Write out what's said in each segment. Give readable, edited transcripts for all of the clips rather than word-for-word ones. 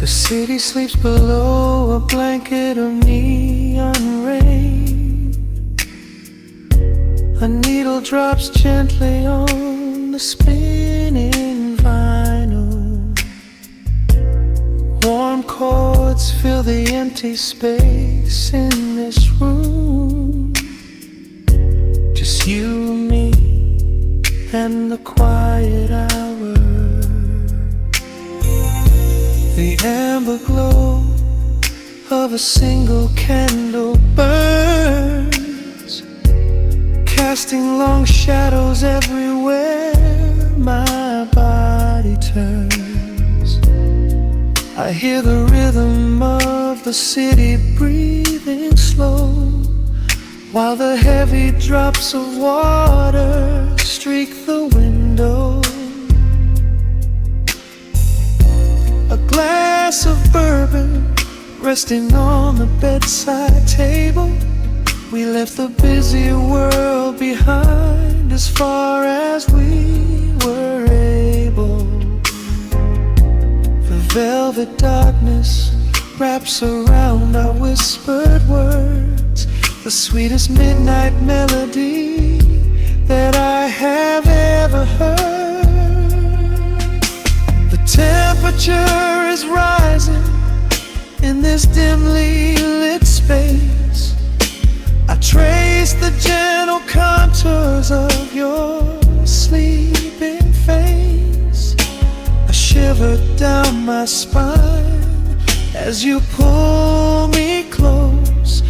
city sleeps below a blanket of neon rain. A needle drops gently on the spinning vinyl. Warm chords fill the empty space in this room. Just you, me, and the quiet hour. The amber glow of a single candle burns, casting long shadows everywhere my body turns. I hear the rhythm of the city breathing slow, while the heavy drops of water streak the window. A glass of bourbon resting on the bedside table. We left the busy world behind as far as we were able. The velvet darkness wraps around our whispered words, the sweetest midnight melody that I have ever heard. The temperature is rising in this dimly lit space. I trace the gentle contours of your sleeping face. A shiver down my spine as you pull me close.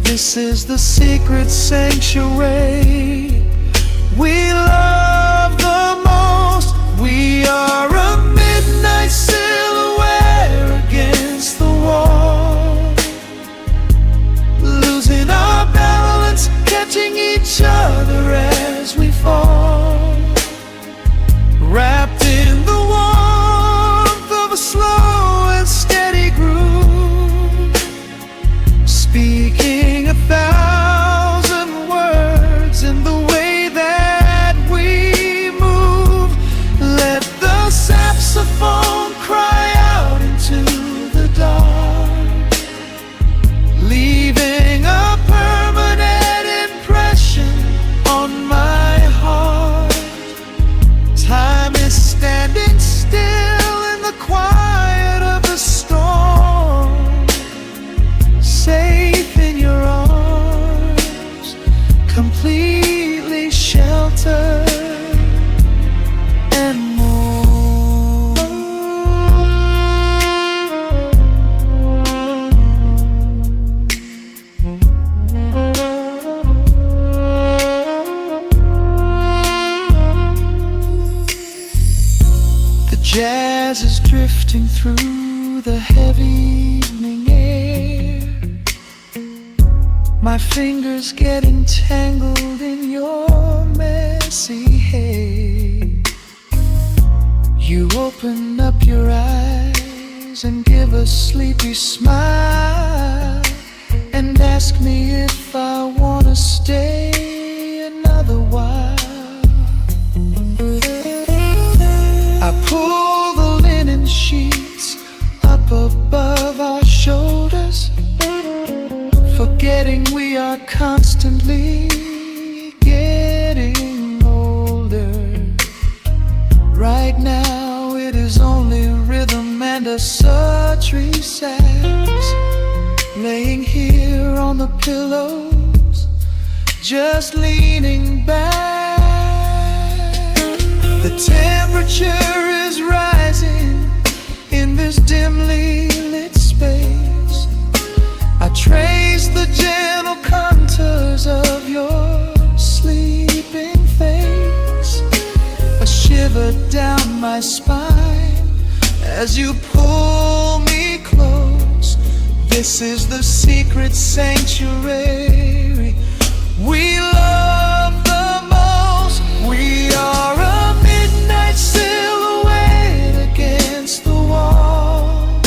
This is the secret sanctuary we love the most. We are a midnight silhouette against the wall, losing our balance, catching each other as we fall, wrapped in the warmth of a slow and steady groove, speaking 1,000 words in the way that we move. Let the saxophone cry out into the dark, leaving a permanent impression on my heart. Time is standing still in the quiet of the storm, safe in your arms, completely sheltered and more. The jazz is drifting through the heavy evening air, my fingers getting tangled in your messy hair. You open up your eyes and give a sleepy smile, and ask me if I wanna stay another while. I pull the linen sheets up above our shoulders, forgetting we are constantly getting older. Right now it is only rhythm and a sultry sax, laying here on the pillows, just leaning back. The temperature is rising in this dimly lit space. I trace the gentle contours of your sleeping face. A shiver down my spine as you pull me close. This is the secret sanctuary we love the most. We are a midnight silhouette against the wall,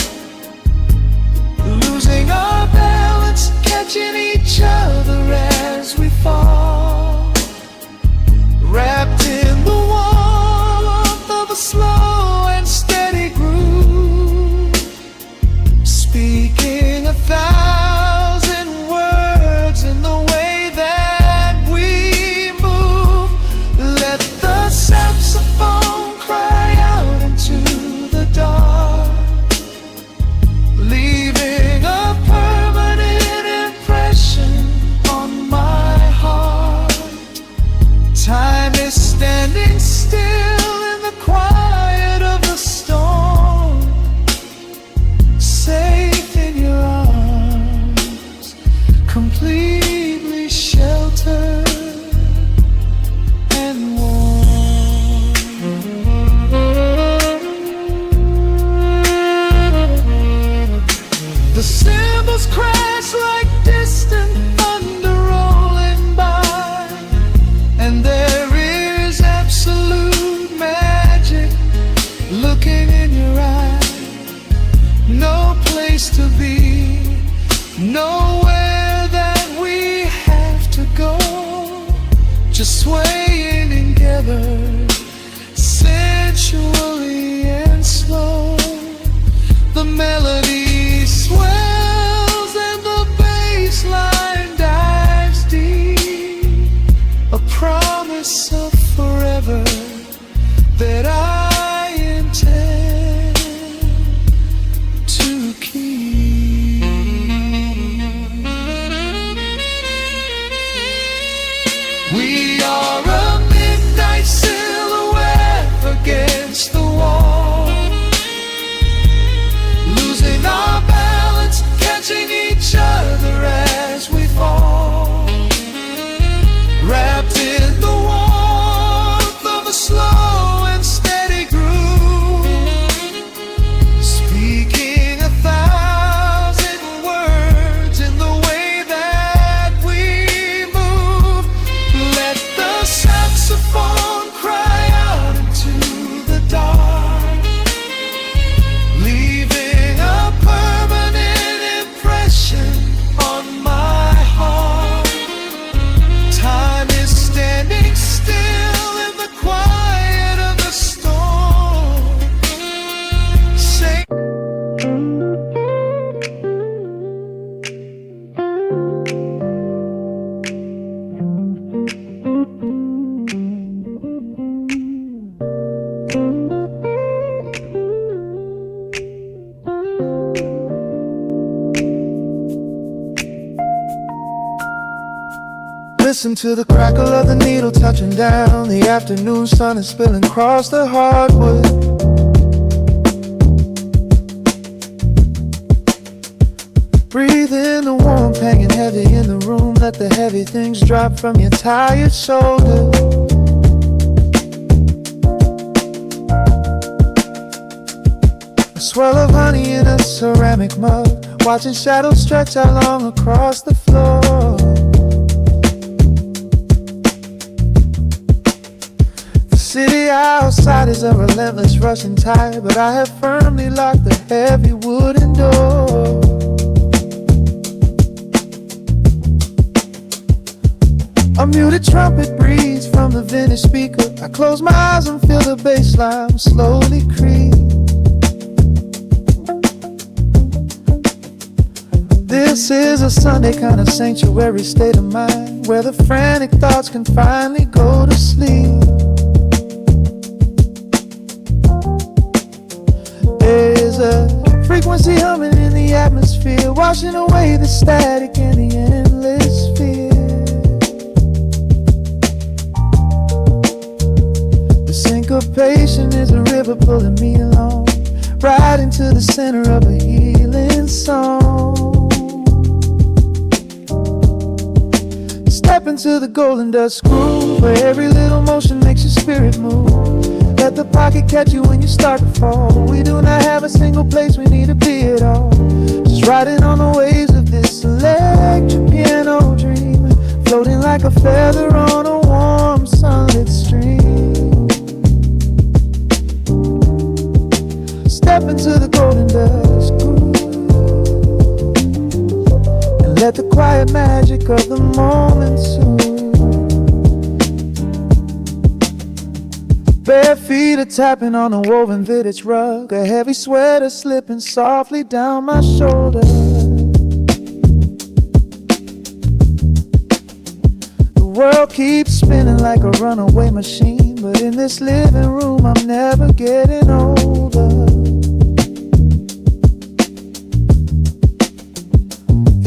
losing our balance, catching each other as we fall, wrapped in the warmth of a slow and steady groove, The cymbals crash like distant thunder rolling by, and there is absolute magic looking in your eyes. No place to be, nowhere that we have to go, just swaying together, sensually and slow. The melody swells and the bass line dives deep, a promise of forever that I intend to keep. We are a midnight silhouette against the wall, losing our balance, catching each other as we fall, wrapped in the warmth of a slow and steady groove, speaking 1,000 words in the way that we move. Let the saxophone cry out into the dark, leaving a permanent impression on my heart. Time is standing still in the quiet of the storm. Say listen to the crackle of the needle touching down. The afternoon sun is spilling across the hardwood. Breathe in the warmth hanging heavy in the room. Let the heavy things drop from your tired shoulders. A swirl of honey in a ceramic mug, watching shadows stretch out long across the floor. City outside is a relentless rushing tide, but I have firmly locked the heavy wooden door. A muted trumpet breathes from the vintage speaker. I close my eyes and feel the bass line slowly creep. This is a Sunday kind of sanctuary state of mind, where the frantic thoughts can finally go to sleep. There's a frequency humming in the atmosphere, washing away the static and the endless fear. The syncopation is a river pulling me along, right into the center of a healing song. Step into the golden dust groove, where every little motion makes your spirit move. Let the pocket catch you when you start to fall. We do not have a single place we need to be at all. Just riding on the waves of this electric piano dream, floating like a feather on a warm sunlit stream. Step into the golden dust groove, and let the quiet magic of the moment soothe. Bare feet are tapping on a woven vintage rug, a heavy sweater slipping softly down my shoulder. The world keeps spinning like a runaway machine, but in this living room I'm never getting older.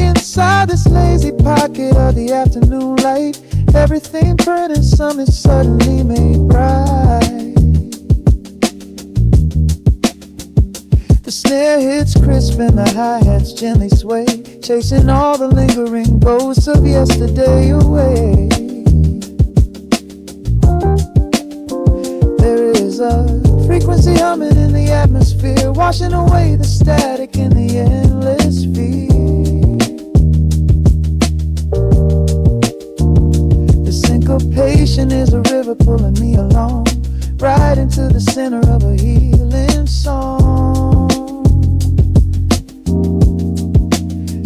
Inside this lazy pocket of the afternoon light, everything burning, some is suddenly made bright. The snare hits crisp and the hi-hats gently sway, chasing all the lingering ghosts of yesterday away. There is a frequency humming in the atmosphere, washing away the static in the endless feed. The syncopation is a river pulling me along, right into the center of a healing song.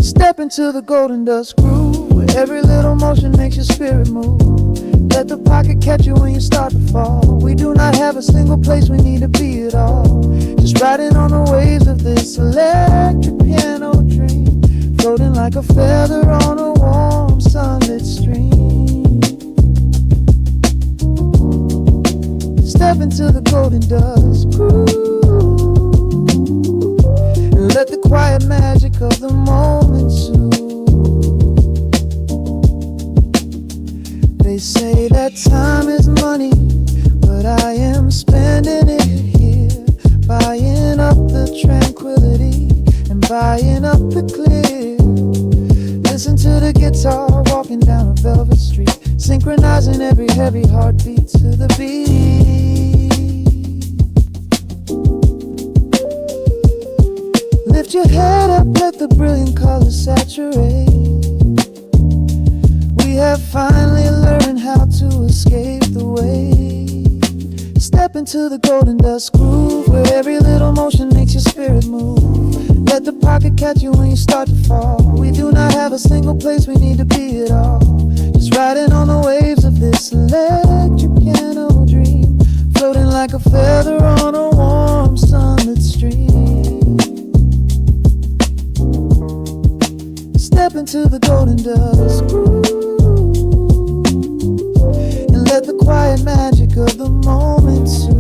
Step into the golden dust groove, where every little motion makes your spirit move. Let the pocket catch you when you start to fall. We do not have a single place we need to be at all. Just riding on the waves of this electric piano dream, floating like a feather on a warm sunlit stream. Step into the golden dust groove, and let the quiet magic of the moment soothe. They say that time is money, but I am spending it here, buying up the tranquility and buying up the clear. Listen to the guitar walking down a velvet street, synchronizing every heavy heartbeat to the beat. Lift your head up, let the brilliant colors saturate. We have finally learned how to escape the wave. Step into the golden dust groove, where every little motion makes your spirit move. Let the pocket catch you when you start to fall. We do not have a single place we need to be at all. Just riding on the waves of this electric piano dream, floating like a feather on a warm sunlit stream. Step into the golden dust groove, let the quiet magic of the moment soothe.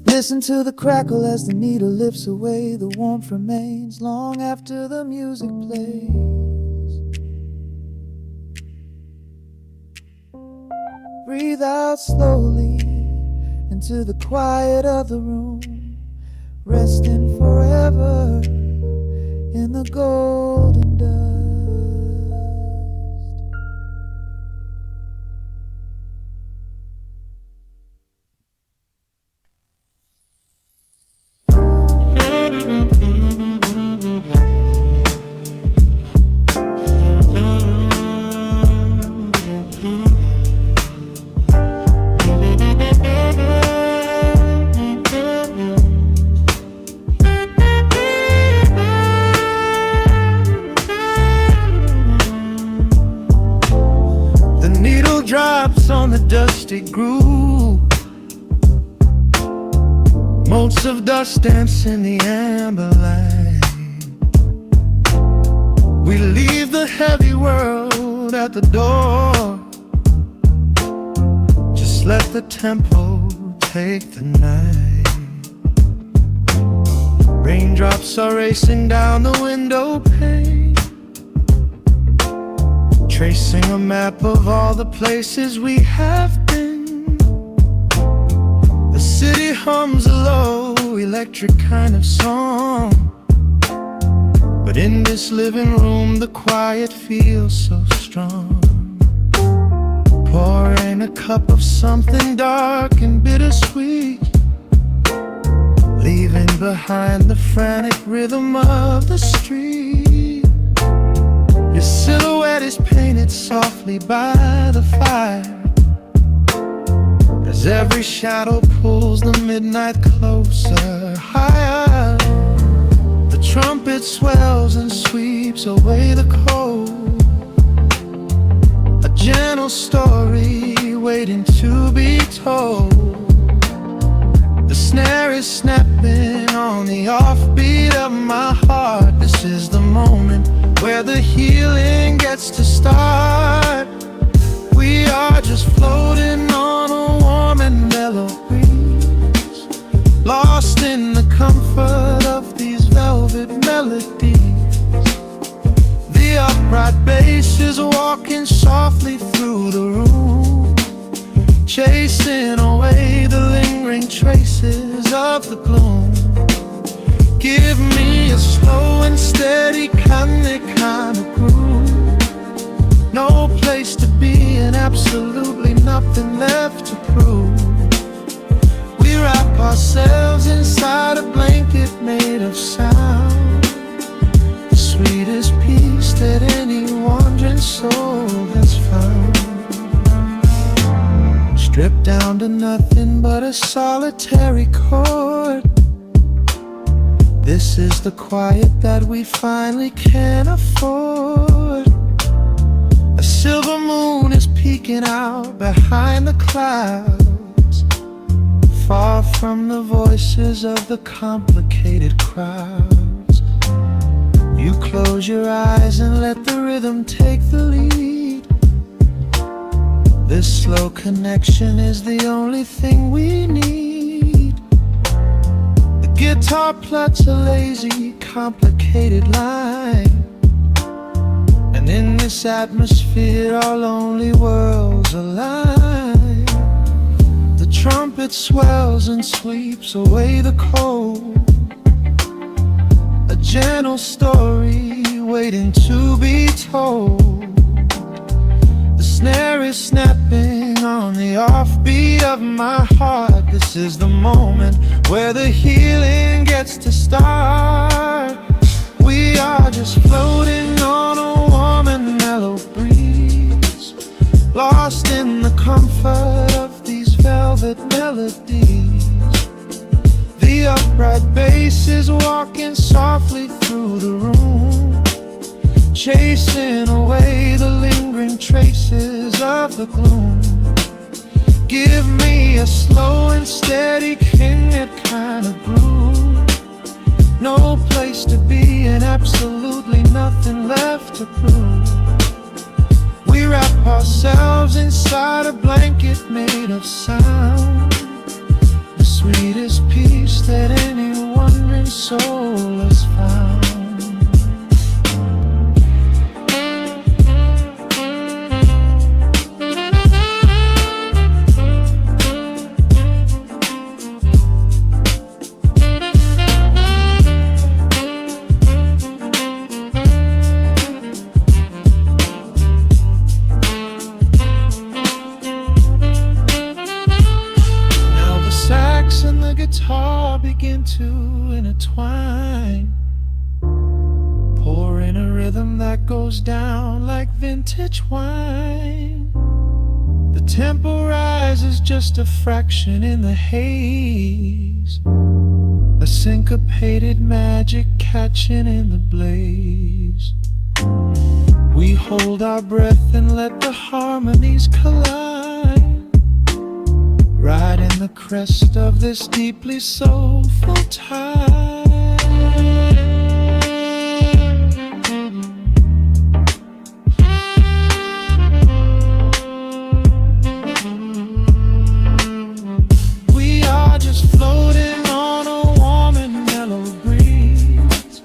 Listen to the crackle as the needle lifts away. The warmth remains long after the music plays. Breathe out slowly into the quiet of the room, resting forever in the golden dust. Drops on the dusty groove, motes of dust dance in the amber light. We leave the heavy world at the door, just let the tempo take the night. Raindrops are racing down the window pane, tracing a map of all the places we have been. The city hums a low, electric kind of song, but in this living room the quiet feels so strong. Pouring a cup of something dark and bittersweet, leaving behind the frantic rhythm of the street. Your silhouette is painted softly by the fire, as every shadow pulls the midnight closer, higher. The trumpet swells and sweeps away the cold, a gentle story waiting to be told. The snare is snapping on the offbeat of my heart. This is the moment where the healing gets to start. We are just floating on a warm and mellow breeze, lost in the comfort of these velvet melodies. The upright bass is walking softly through the room, chasing away the lingering traces of the gloom. Give me a slow and steady kind of groove, no place to be and absolutely nothing left to prove. ourselves inside a blanket made of sound, the sweetest peace that any wandering soul has found. Stripped down to nothing but a solitary chord, this is the quiet that we finally can afford. A silver moon is peeking out behind the clouds, far from the voices of the complicated crowds. You close your eyes and let the rhythm take the lead. This slow connection is the only thing we need. The guitar plucks a lazy, complicated line, and in this atmosphere our lonely worlds align. The trumpet swells and sweeps away the cold, a gentle story waiting to be told. The snare is snapping on the offbeat of my heart. This is the moment where the healing gets to start. We are just floating on a warm and mellow breeze, lost in the comfort of these velvet melodies. The upright bass is walking softly through the room, chasing away the lingering traces of the gloom. Give me a slow and steady king kind of groove, no place to be and absolutely nothing left to prove. We wrap ourselves inside a blanket made of sound, the sweetest peace that any wandering soul has found. And the guitar begin to intertwine, pouring a rhythm that goes down like vintage wine. The tempo rises just a fraction in the haze, a syncopated magic catching in the blaze. We hold our breath and let the harmonies collide, riding the crest of this deeply soulful tide. We are just floating on a warm and mellow breeze,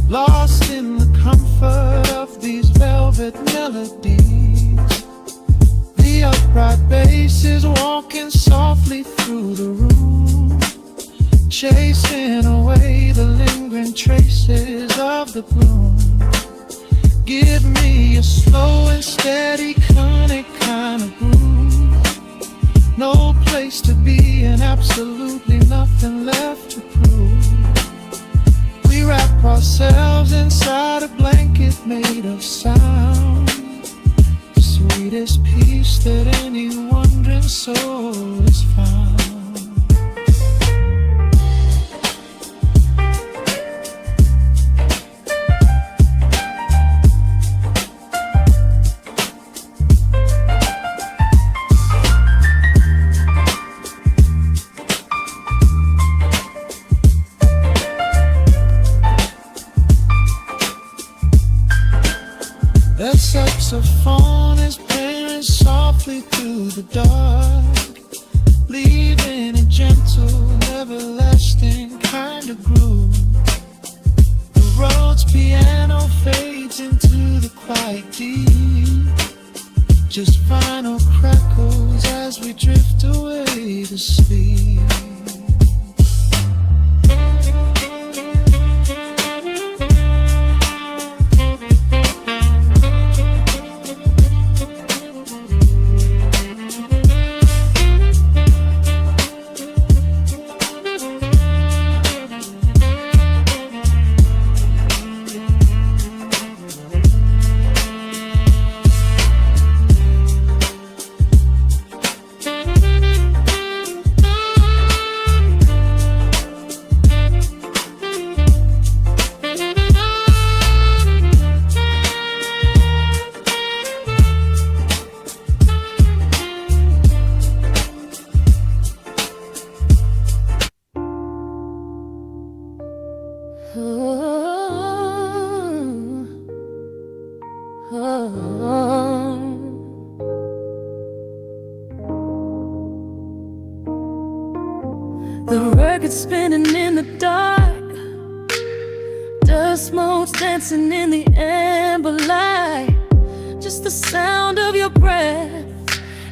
lost in the comfort of these velvet melodies. The upright bass is walking softly through the room, chasing away the lingering traces of the gloom. Give me a slow and steady conic kind of groove, no place to be and absolutely nothing left to prove. We wrap ourselves inside a blanket made of sound, sweetest peace that any wandering soul has found. That saxophone is playing softly through the dark, leaving a gentle, everlasting kind of groove. The road's piano fades into the quiet deep, just final crackles as we drift away to sleep. The record spinning in the dark, dust motes dancing in the amber light. Just the sound of your breath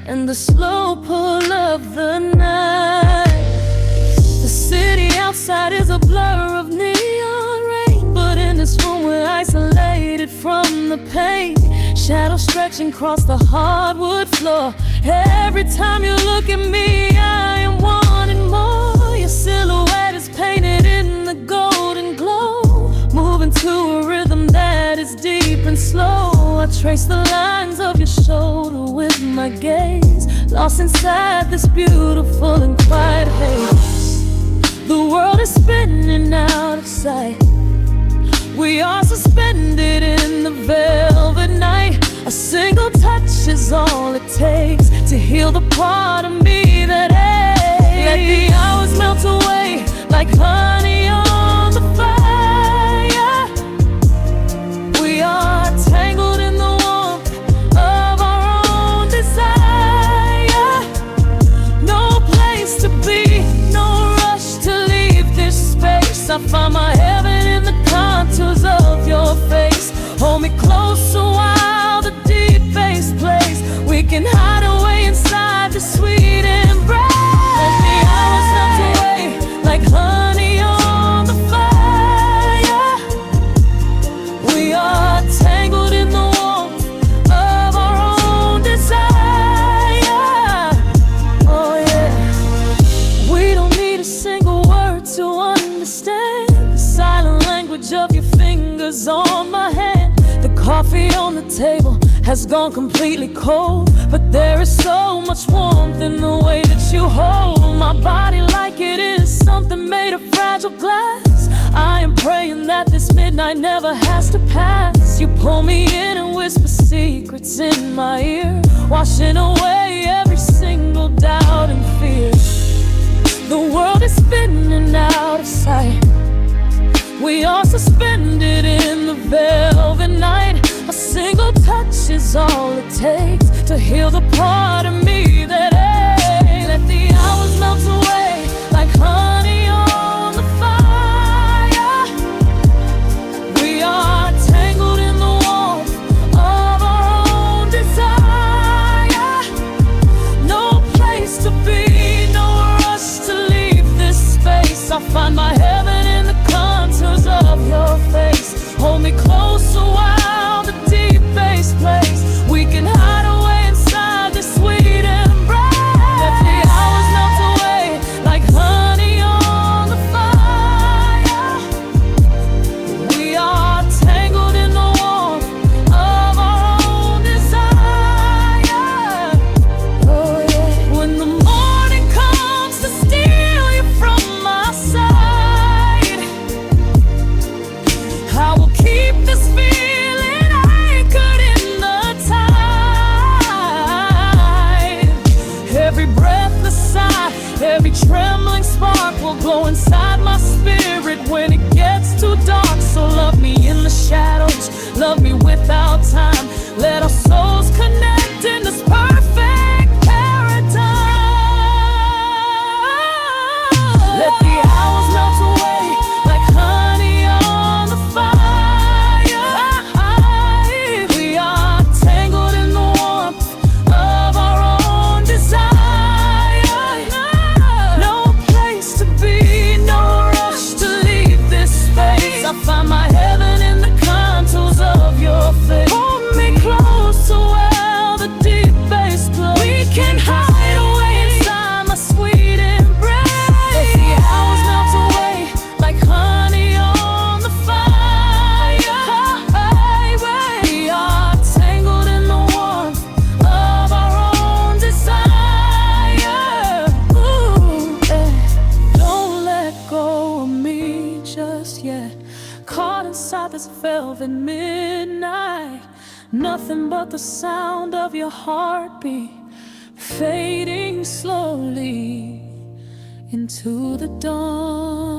and the slow pull of the night. The city outside is a blur of neon rain, but in this room we're isolated from the pain. Shadows stretching across the hardwood floor. Every time you look at me, I am wanting more. Your silhouette is painted in the golden glow, moving to a rhythm that is deep and slow. I trace the lines of your shoulder with my gaze, lost inside this beautiful and quiet haze. The world is spinning out of sight. We are suspended in the velvet night. A single touch is all it takes to heal the part of me that aches. Let the hours melt away like honey on the fire. We are tangled in the warmth of our own desire. No place to be, no rush to leave this space. I find my heaven in the contours of your face. Hold me closer while the deep bass plays. We can hide away inside the sweet embrace. Let the hours melt away like honey on the fire. We are tangled in the warmth of our own desire. Oh yeah. We don't need a single word to understand the silent language of your fingers on my hand. The coffee on the table has gone completely cold, but there is so much warmth in the way that you hold my body like it is something made of fragile glass. I am praying that this midnight never has to pass. You pull me in and whisper secrets in my ear, washing away every single doubt and fear. The world is spinning out of sight. We are suspended in the velvet night. A single touch is all it takes to heal the part of me that aches. Let the hours melt away like honey on the fire. We are tangled in the warmth of our own desire. No place to be, no rush to leave this space. I find my heaven in the contours of your face. Hold me closer while the deep bass plays. We can hide away inside this sweet embrace. Let the hours melt away like honey on the fire. We are tangled in the warmth of our own desire. Oh yeah. When the morning comes to steal you from my side, I will keep this feeling anchored in the tide. Every breathless sigh, every trembling spark will glow inside my spirit when it gets too dark. So love me in the shadows, love me without time. Let our souls connect in this perfect paradise. Let the hours melt away like honey on the fire. We are tangled in the warmth of our own desire. No place to be, no rush to leave this space. I find my heaven in the contours of your face. Hold me closer while the deep bass plays. We can hide away inside my sweet embrace. Let the hours melt away like honey on the fire. We are tangled in the warmth of our own desire. Ooh, eh. Don't let go of me just yet. Caught inside this velvet midnight. Nothing but the sound of your heartbeat fading slowly into the dawn.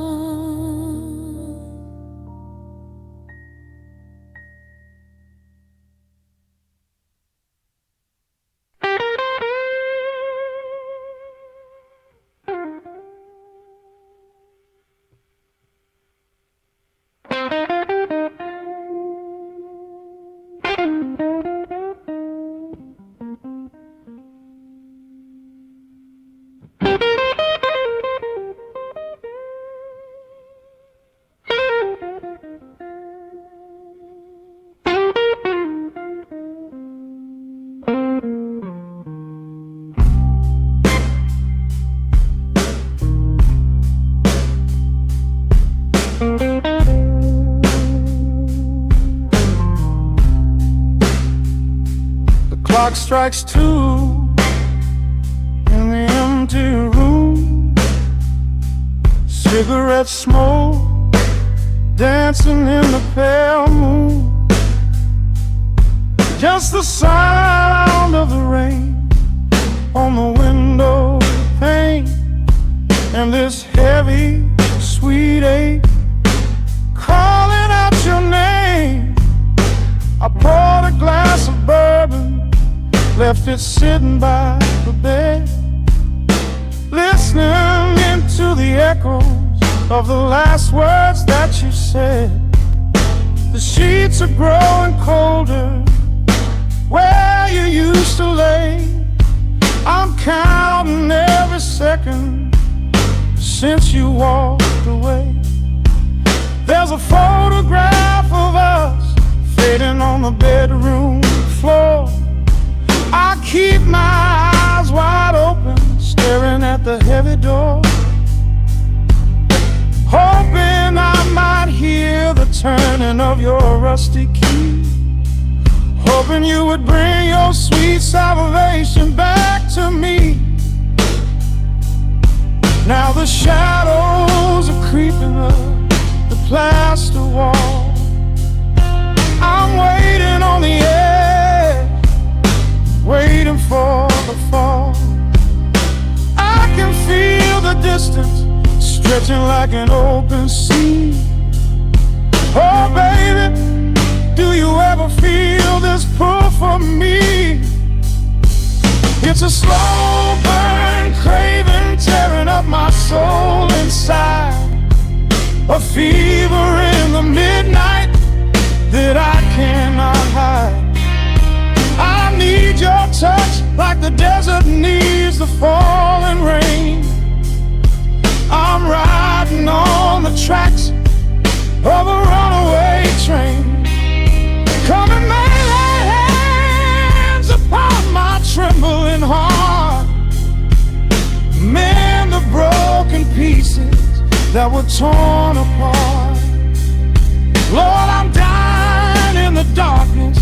clock strikes 2 in the empty room. Cigarette smoke dancing in the pale moon. Just the sound of the rain on the window pane, and this heavy, sweet ache calling out your name. I poured a glass of bourbon, left it sitting by the bed, listening into the echoes of the last words that you said. The sheets are growing colder where you used to lay. I'm counting every second since you walked away. There's a photograph of us fading on the bedroom floor. I keep my eyes wide open, staring at the heavy door, hoping I might hear the turning of your rusty key, hoping you would bring your sweet salvation back to me. Now the shadows are creeping up the plaster wall. I'm waiting on the edge, waiting for the fall. I can feel the distance stretching like an open sea. Oh baby, do you ever feel this pull for me? It's a slow burn craving tearing up my soul inside, a fever in the midnight that I cannot hide. I need your touch like the desert needs the falling rain. I'm riding on the tracks of a runaway train. Come and lay hands upon my trembling heart, mend the broken pieces that were torn apart. Lord, I'm dying in the darkness,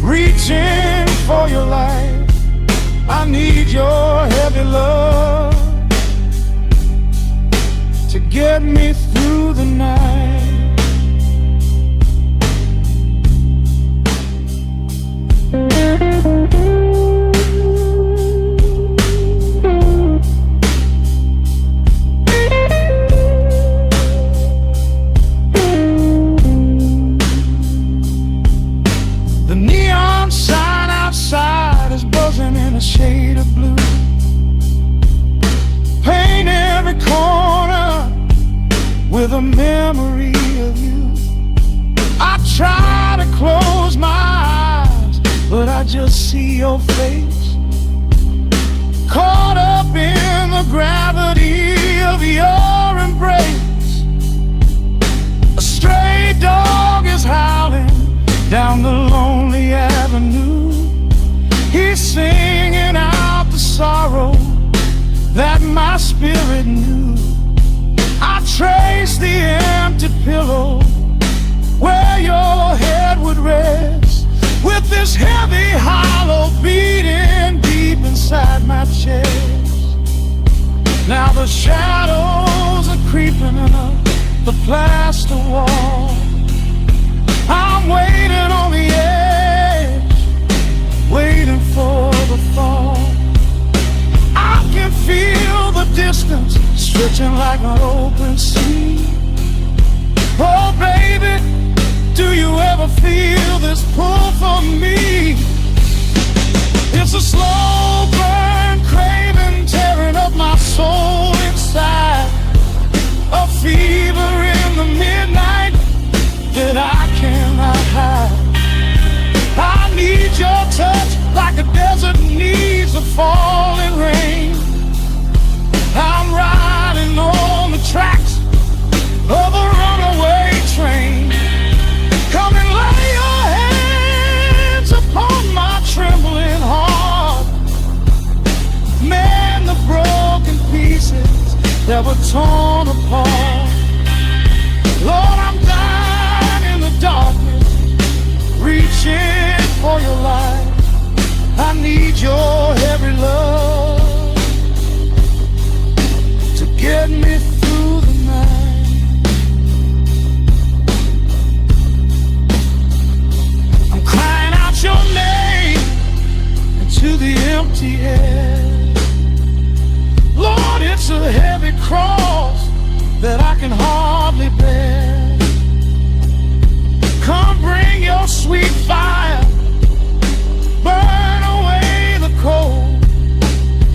reaching for your light. I need your heavy love to get me through the night. The neon sign outside is buzzing in a shade of blue. Paint every corner with a memory of you. I try to close my eyes, but I just see your face, caught up in the gravity of your embrace. A stray dog is howling down the lonely avenue. He's singing out the sorrow that my spirit knew. I trace the empty pillow where your head would rest, with this heavy hollow beating deep inside my chest. Now the shadows are creeping up the plaster wall. I'm waiting on the edge, waiting for the fall. I can feel the distance stretching like an open sea. Oh baby, do you ever feel this pull for me? It's a slow burn craving tearing up my soul inside, a fever in the midnight that I cannot hide. I need your touch like a desert needs a falling rain. I'm riding on the tracks of a runaway train. Come and lay your hands upon my trembling heart, mend the broken pieces that were torn apart. Lord, I'm dying in the darkness, reaching for your light. I need your heavy love to get me through the night. I'm crying out your name into the empty air. Lord, it's a heavy cross that I can hardly bear. Come bring your sweet fire, burn away the cold.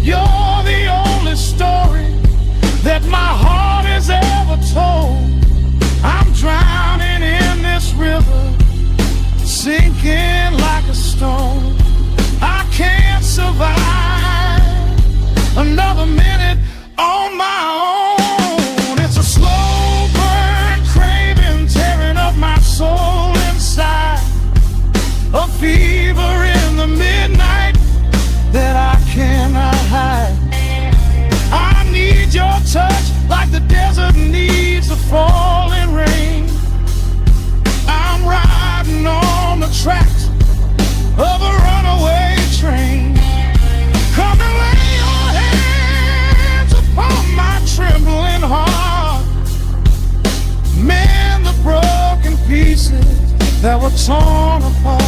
You're the only story that my heart has ever told. I'm drowning in this river, sinking like a stone. I can't survive another minute on my own. It's a slow burn craving, tearing up my soul inside. A fever in the midnight that I cannot hide. I need your touch like the desert needs the falling rain. I'm riding on the tracks of a runaway train. Come and lay your hands upon my trembling heart. Mend the broken pieces that were torn apart.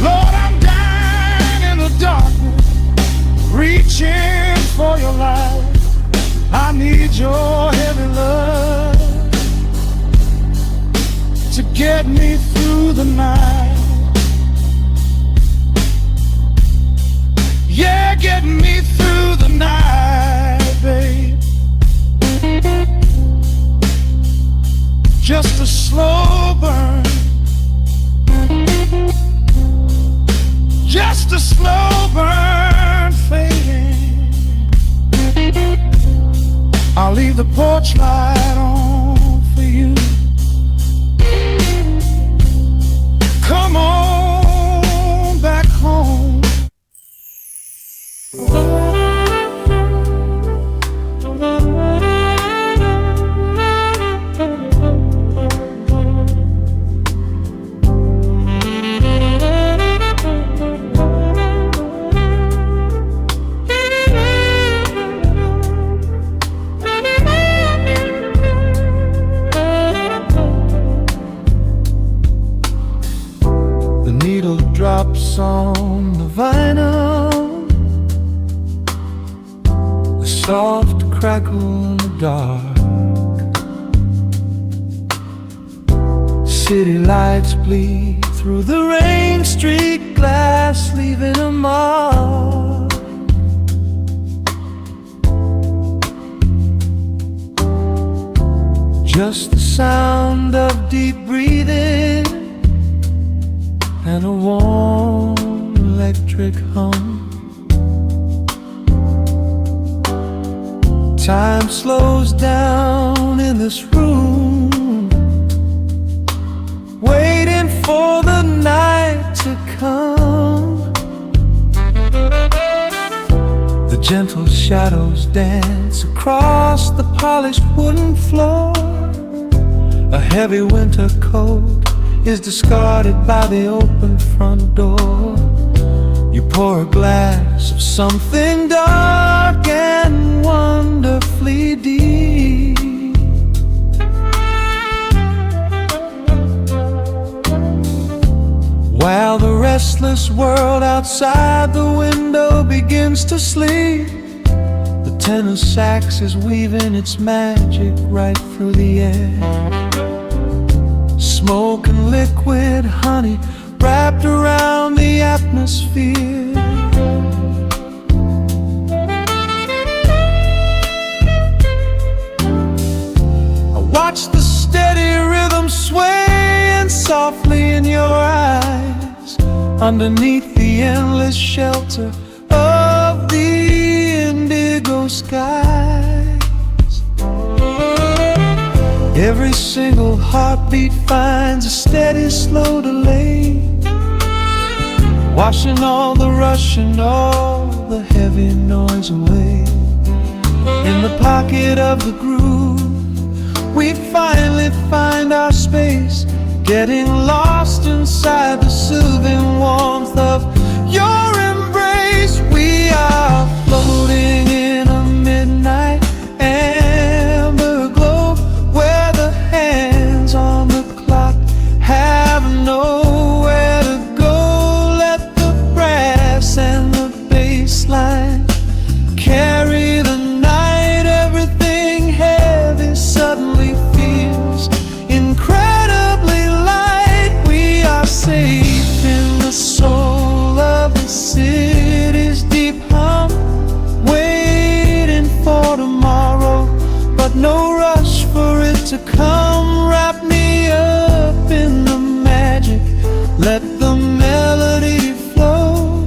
Lord, I'm dying in the darkness, reaching for your light. I need your heavy love to get me through the night. Yeah, get me through the night, babe. Just a slow burn, just a slow burn fading. I'll leave the porch light on for you. Come on back home. The needle drops on the vinyl, the soft crackle in the dark. City lights bleed through the rain-streaked glass, leaving a mark. Just the sound of deep breathing and a warm electric hum. Time slows down in this room, waiting for the night to come. The gentle shadows dance across the polished wooden floor. A heavy winter coat is discarded by the open front door. You pour a glass of something dark and wonderfully deep. While the restless world outside the window begins to sleep, the tenor sax is weaving its magic right through the air. Smoke and liquid honey wrapped around the atmosphere. I watch the steady rhythm swaying softly in your eyes, underneath the endless shelter of the indigo skies. Every single heartbeat finds a steady, slow delay, washing all the rush and all the heavy noise away. In the pocket of the groove, we finally find our space, getting lost inside the soothing warmth of your embrace. We are floating in a midnight amber glow, where the hands on the clock have nowhere to go. Let the brass and the bass line carry the night. Everything heavy suddenly feels incredibly light. We are safe in the soul of the city's deep hum, waiting for tomorrow, but no rush for it to come. Wrap me up in the magic, let the melody flow,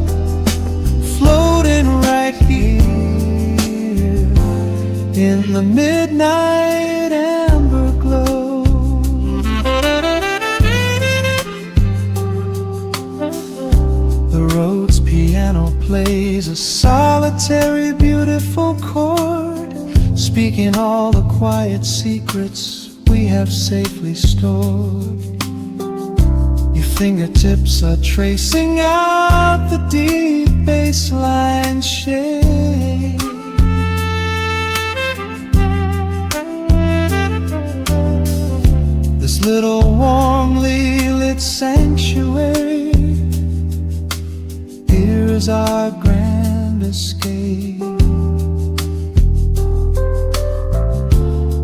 floating right here in the midnight amber glow. The Rhodes piano plays a solitary, beautiful chord, speaking all the quiet secrets we have safely stored. Your fingertips are tracing out the deep bassline shade. This little warmly lit sanctuary, here's our grand escape.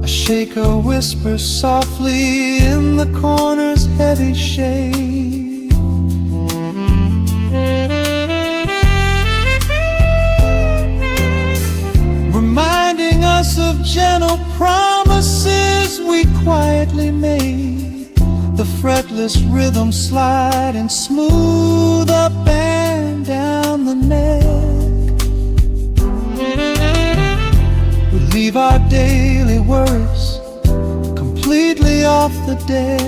A shaker whispers softly in the corner's heavy shade. Reminding us of gentle promises we quietly made. The fretless rhythm sliding smooth up and down the neck. We leave our daily worries completely off the deck.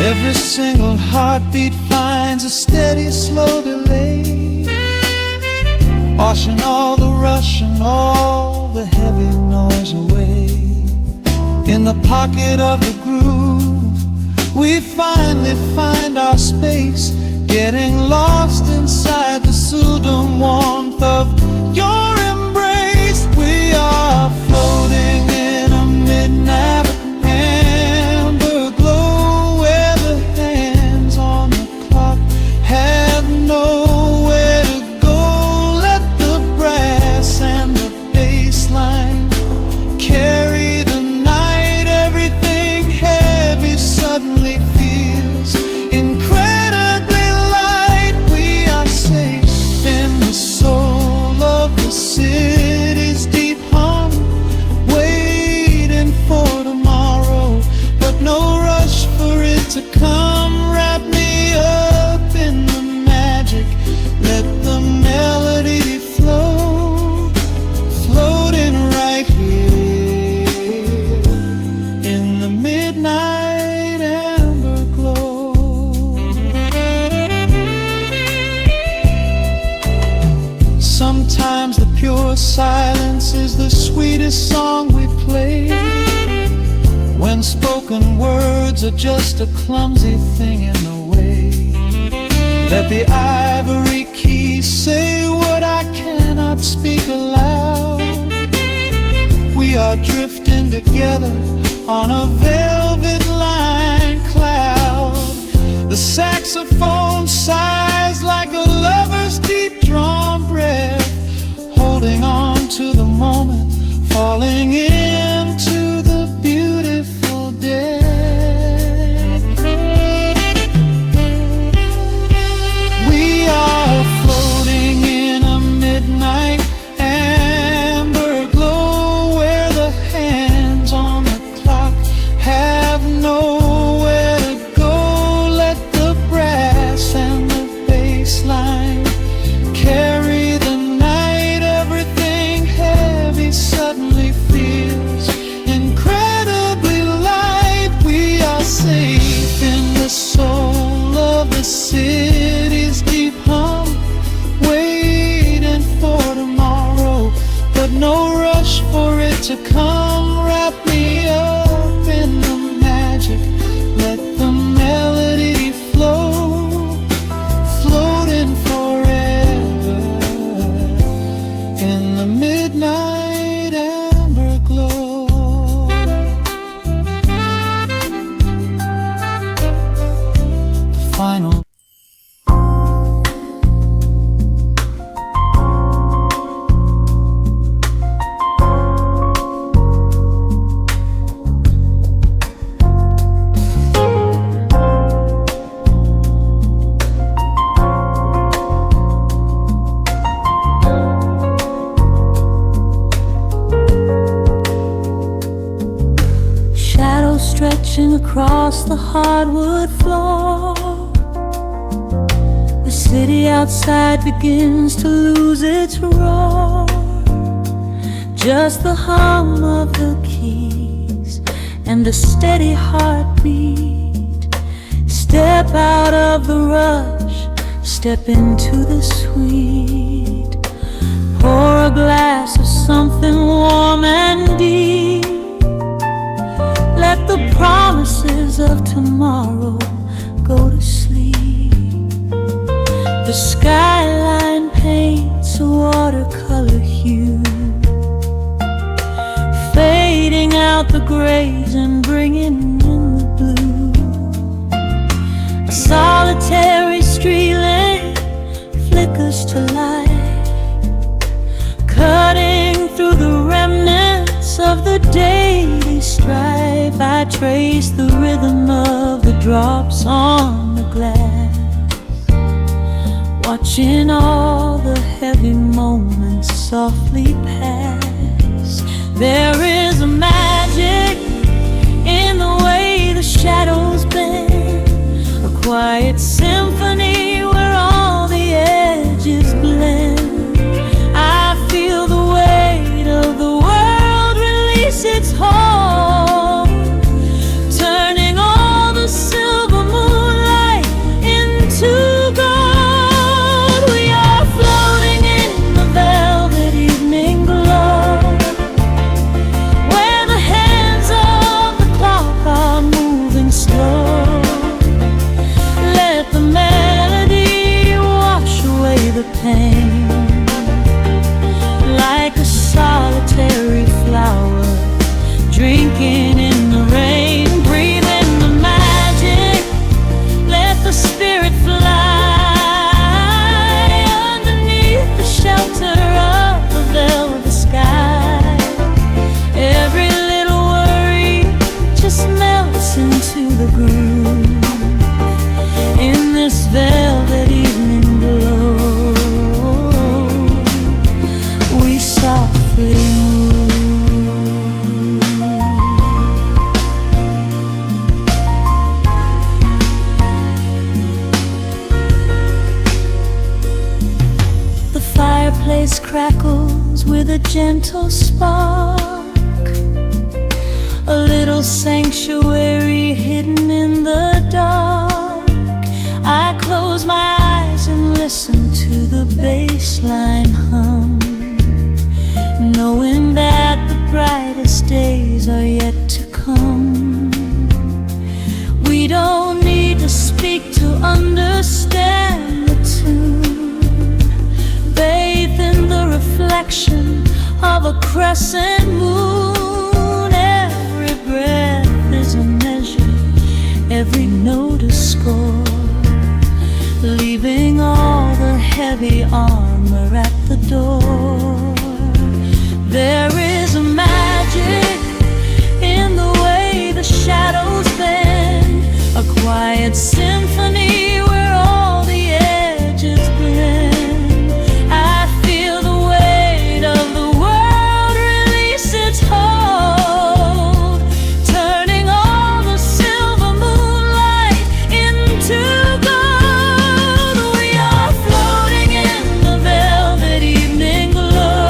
Every single heartbeat finds a steady, slow delay, washing all the rush and all the heavy noise away. In the pocket of the groove, we finally find our space, getting lost inside the soothing warmth of your embrace. We are floating in a midnight amber glow, where the hands on the clock have nowhere to go. Let the brass and the bass line carry the night. Everything heavy suddenly feels incredibly light. We are safe in the soul of the city's deep hum, waiting for tomorrow, but no rush for it to come. Wrap me up in the magic, let the melody flow, floating right here in the midnight amber glow. Sometimes the pure silence is the sweetest song we play, when spoken words are just a clumsy thing in the way. Let the ivory keys say what I cannot speak aloud. We are drifting together on a velvet lined cloud. The saxophone sighs like a lover's deep drawn breath, holding on to the moment, falling into the beautiful day. We are floating in a midnight amber glow, where the hands on the clock have nowhere to go. Let the brass and the bass line carry the night. Everything heavy suddenly feels incredibly light. We are safe in the soul of the city's deep hum, waiting for tomorrow, but no rush for it to come. Wrap me up in the magic, let the melody in the midnight amber glow. The final stretching across the hardwood floor. The city outside begins to lose its roar. Just the hum of the keys and a steady heartbeat. Step out of the rush, step into the sweet. Pour a glass of something warm and deep. Let the promises of tomorrow go to sleep. The skyline paints a watercolor hue, fading out the grays and bringing in the blue. A solitary street lamp flickers to life, cutting through the remnants of the daily strife. I trace the rhythm of the drops on the glass, watching all the heavy moments softly pass. There is a magic in the way the shadows bend, a quiet symphony where all the edges blend. I feel the weight of the world release its hold, turning all the silver moonlight into gold. We are floating in the velvet evening glow, where the hands of the clock are moving slow. Let the melody wash away the pain, like a solitary flower drinking in the rain. Breathe in the magic, let the spirit fly underneath the shelter of the velvet sky. Every little worry just melts into the groove in this velvet evening glow. We softly place crackles with a gentle spark, a little sanctuary hidden in the dark. I close my eyes and listen to the bass line hum, knowing that the brightest days are yet to come. We don't need to speak to understand the tune, bathed in the reflection of a crescent moon. Every breath is a measure, every note a score, leaving all the heavy armor at the door. There is a magic in the way the shadows bend, a quiet symphony where all the edges blend. I feel the weight of the world release its hold, turning all the silver moonlight into gold. We are floating in the velvet evening glow,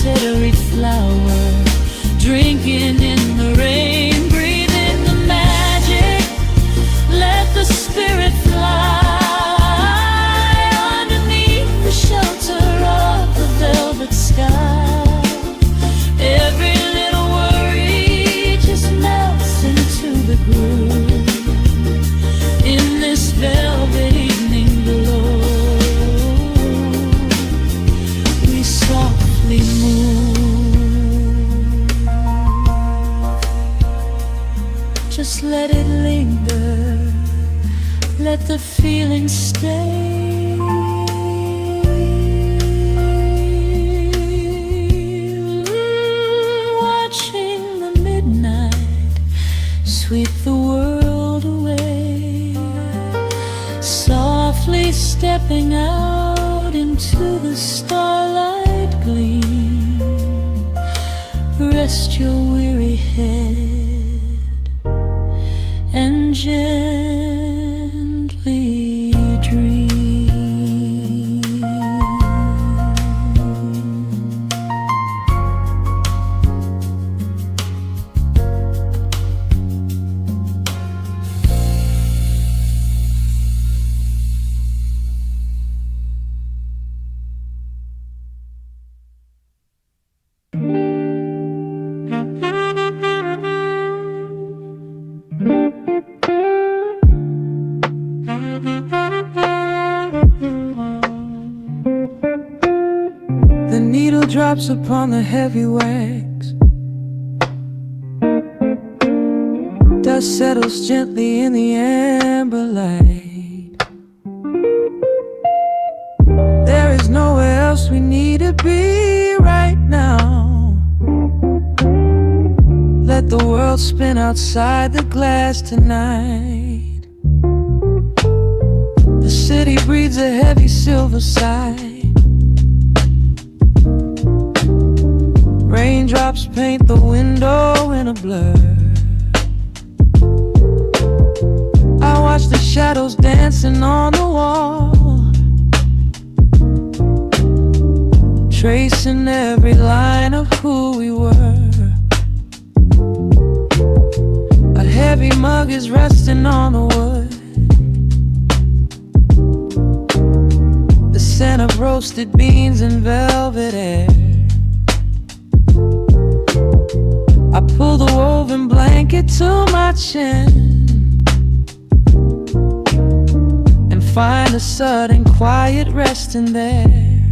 consider each flower, drinking in the rain, breathing the magic. Let the spirit fly underneath the shelter of the velvet sky. Every little worry just melts into the groove in this velvet evening glow. We softly move. Just let it linger. Let the feeling stay. Watching the midnight sweep the world away, softly stepping out into the starlight gleam. Rest your weary head and gently dream. The needle drops upon the heavy wax. Dust settles gently in the amber light. There is nowhere else we need to be right now. Let the world spin outside the glass tonight. The city breathes a heavy silver sigh. Raindrops paint the window in a blur. I watch the shadows dancing on the wall, tracing every line of who we were. A heavy mug is resting on the wood. The scent of roasted beans and velvet air. I pull the woven blanket to my chin and find a sudden quiet resting there.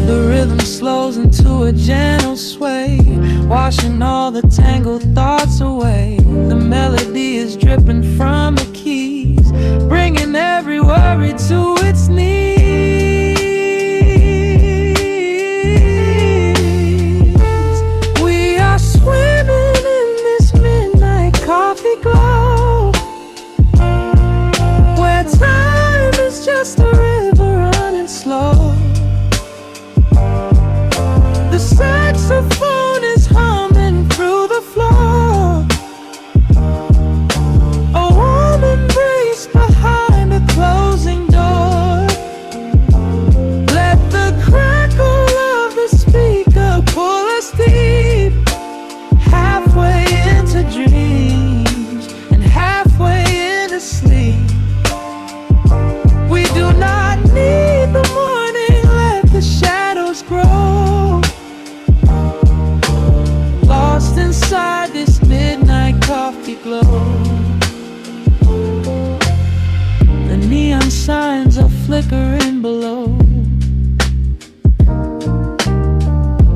The rhythm slows into a gentle sway, washing all the tangled thoughts away. The melody is dripping from the keys, bringing every worry to its knees. Swimming in this midnight coffee glow, where time is just a river running slow. The saxophone is humming through the floor. A warm embrace behind a closing door. Let the crackle of the speaker pull us deep, halfway into dreams and halfway into sleep. We do not need the morning, let the shadows grow. Lost inside this midnight coffee glow. The neon signs are flickering below.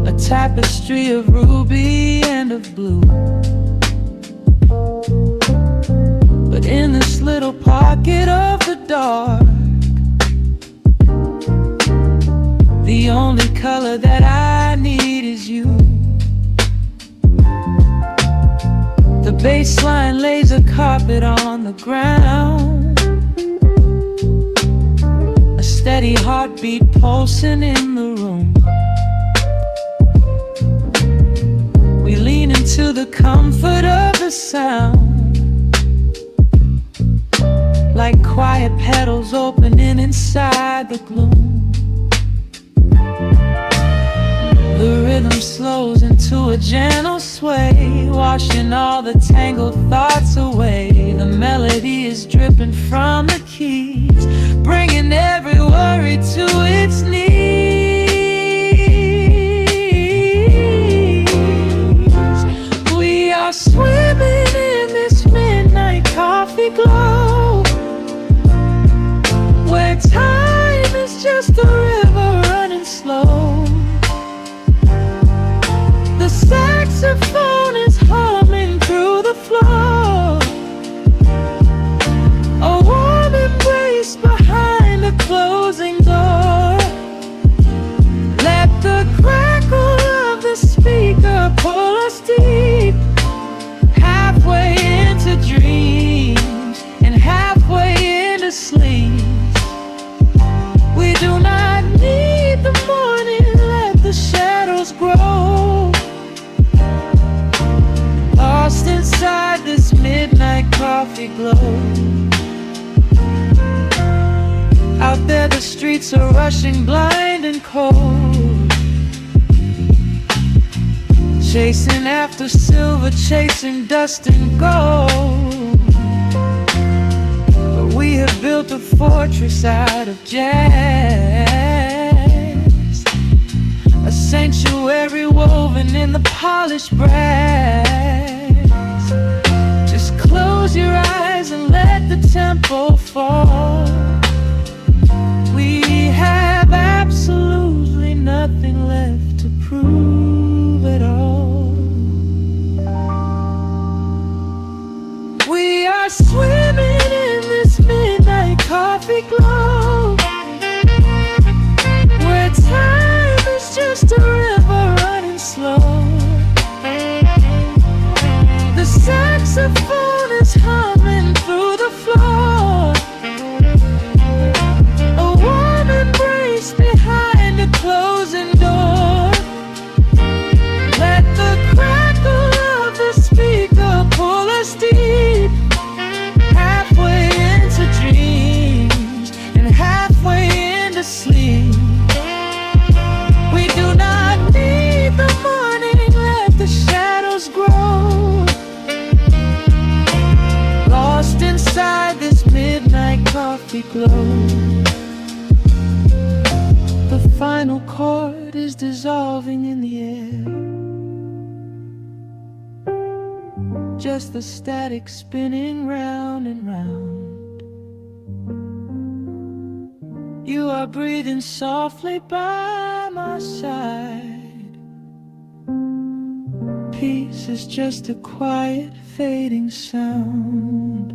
A tapestry of ruby and of blue. But in this little pocket of the dark, the only color that I need is you. The bass line lays a carpet on the ground, a steady heartbeat pulsing in the room. We lean into the comfort of the sound, like quiet petals opening inside the gloom. slows into a gentle sway, washing all the tangled thoughts away. The melody is dripping from the keys, bringing every worry to its knees. We are swimming in this midnight coffee glow, where time is just a river running slow. The saxophone is humming through the floor, a warm embrace behind a closing door. Let the crackle of the speaker pull us deep, halfway into dreams and halfway into sleep. We do not need the morning, let the shadows grow. Lost inside this midnight coffee glow. Out there the streets are rushing blind and cold, chasing after silver, chasing dust and gold. But we have built a fortress out of jazz, a sanctuary woven in the polished brass. Just close your eyes and let the tempo fall. We have absolutely nothing left to prove at all. We are swimming in this midnight coffee glow, where time is just a river running slow. The saxophone is humming through the floor, a warm embrace behind a closing door. Let the crackle of the speaker pull us deep, halfway into dreams and halfway into sleep. We do not need the morning, let the shadows grow. Lost inside this midnight coffee glow. The final chord is dissolving in the air, just the static spinning round and round. You are breathing softly by my side. Peace is just a quiet fading sound.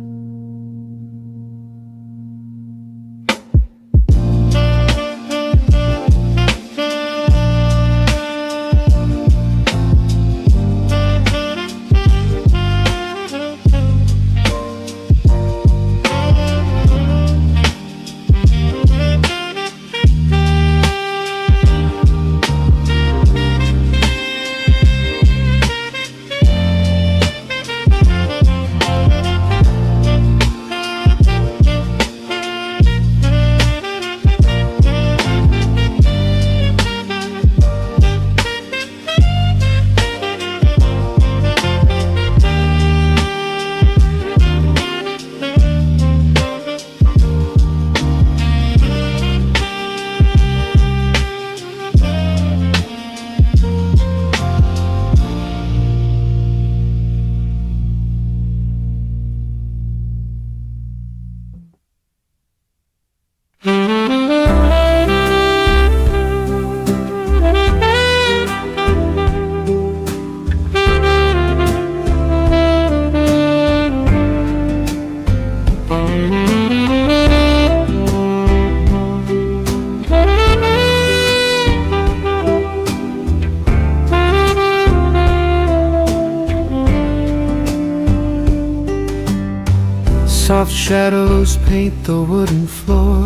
Soft shadows paint the wooden floor,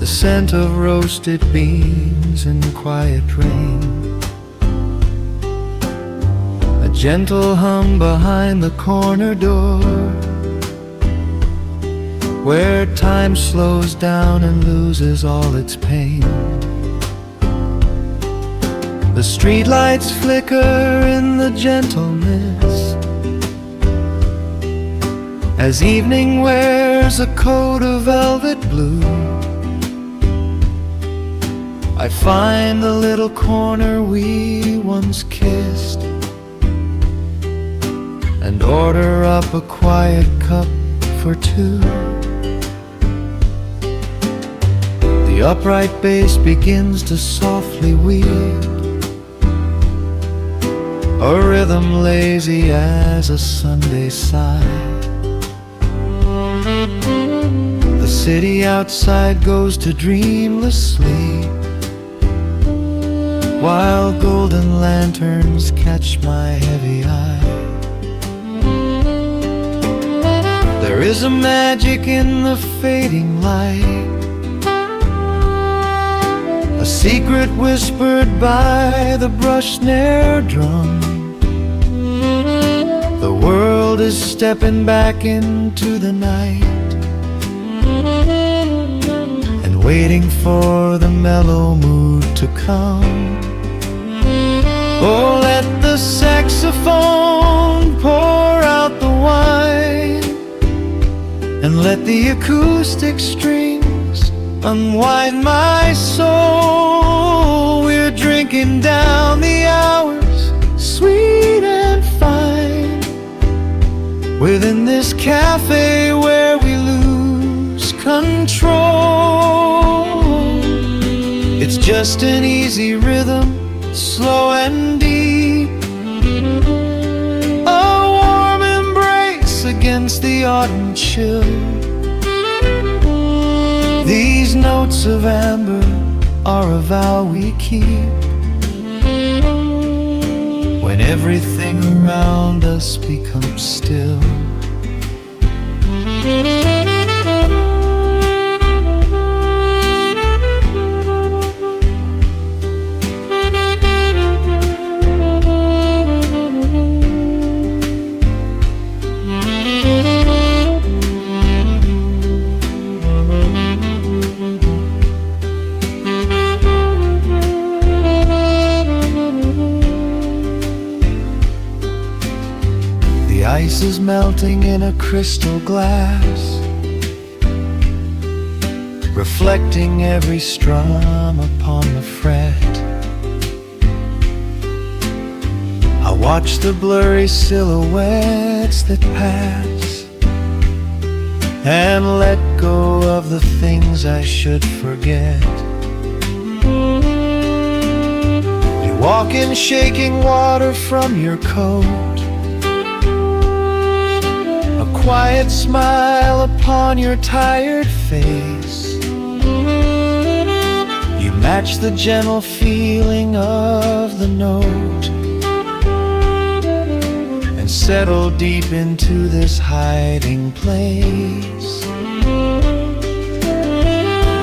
the scent of roasted beans and quiet rain, a gentle hum behind the corner door, where time slows down and loses all its pain. The streetlights flicker in the gentle mist as evening wears a coat of velvet blue. I find the little corner we once kissed and order up a quiet cup for two. The upright bass begins to softly weep, a rhythm lazy as a Sunday sigh. The city outside goes to dreamless sleep, while golden lanterns catch my heavy eye. There is a magic in the fading light, a secret whispered by the brush snare drum. The world is stepping back into the night and waiting for the mellow mood to come. Oh, let the saxophone pour out the wine, and let the acoustic strings unwind my soul. We're drinking down the hours, sweet and fine, within this cafe where we lose control. It's just an easy rhythm, slow and deep, a warm embrace against the autumn chill. These notes of amber are a vow we keep when everything around us becomes still. The ice is melting in a crystal glass, reflecting every strum upon the fret. I watch the blurry silhouettes that pass and let go of the things I should forget. You walk in shaking water from your coat, a quiet smile upon your tired face. You match the gentle feeling of the note and settle deep into this hiding place.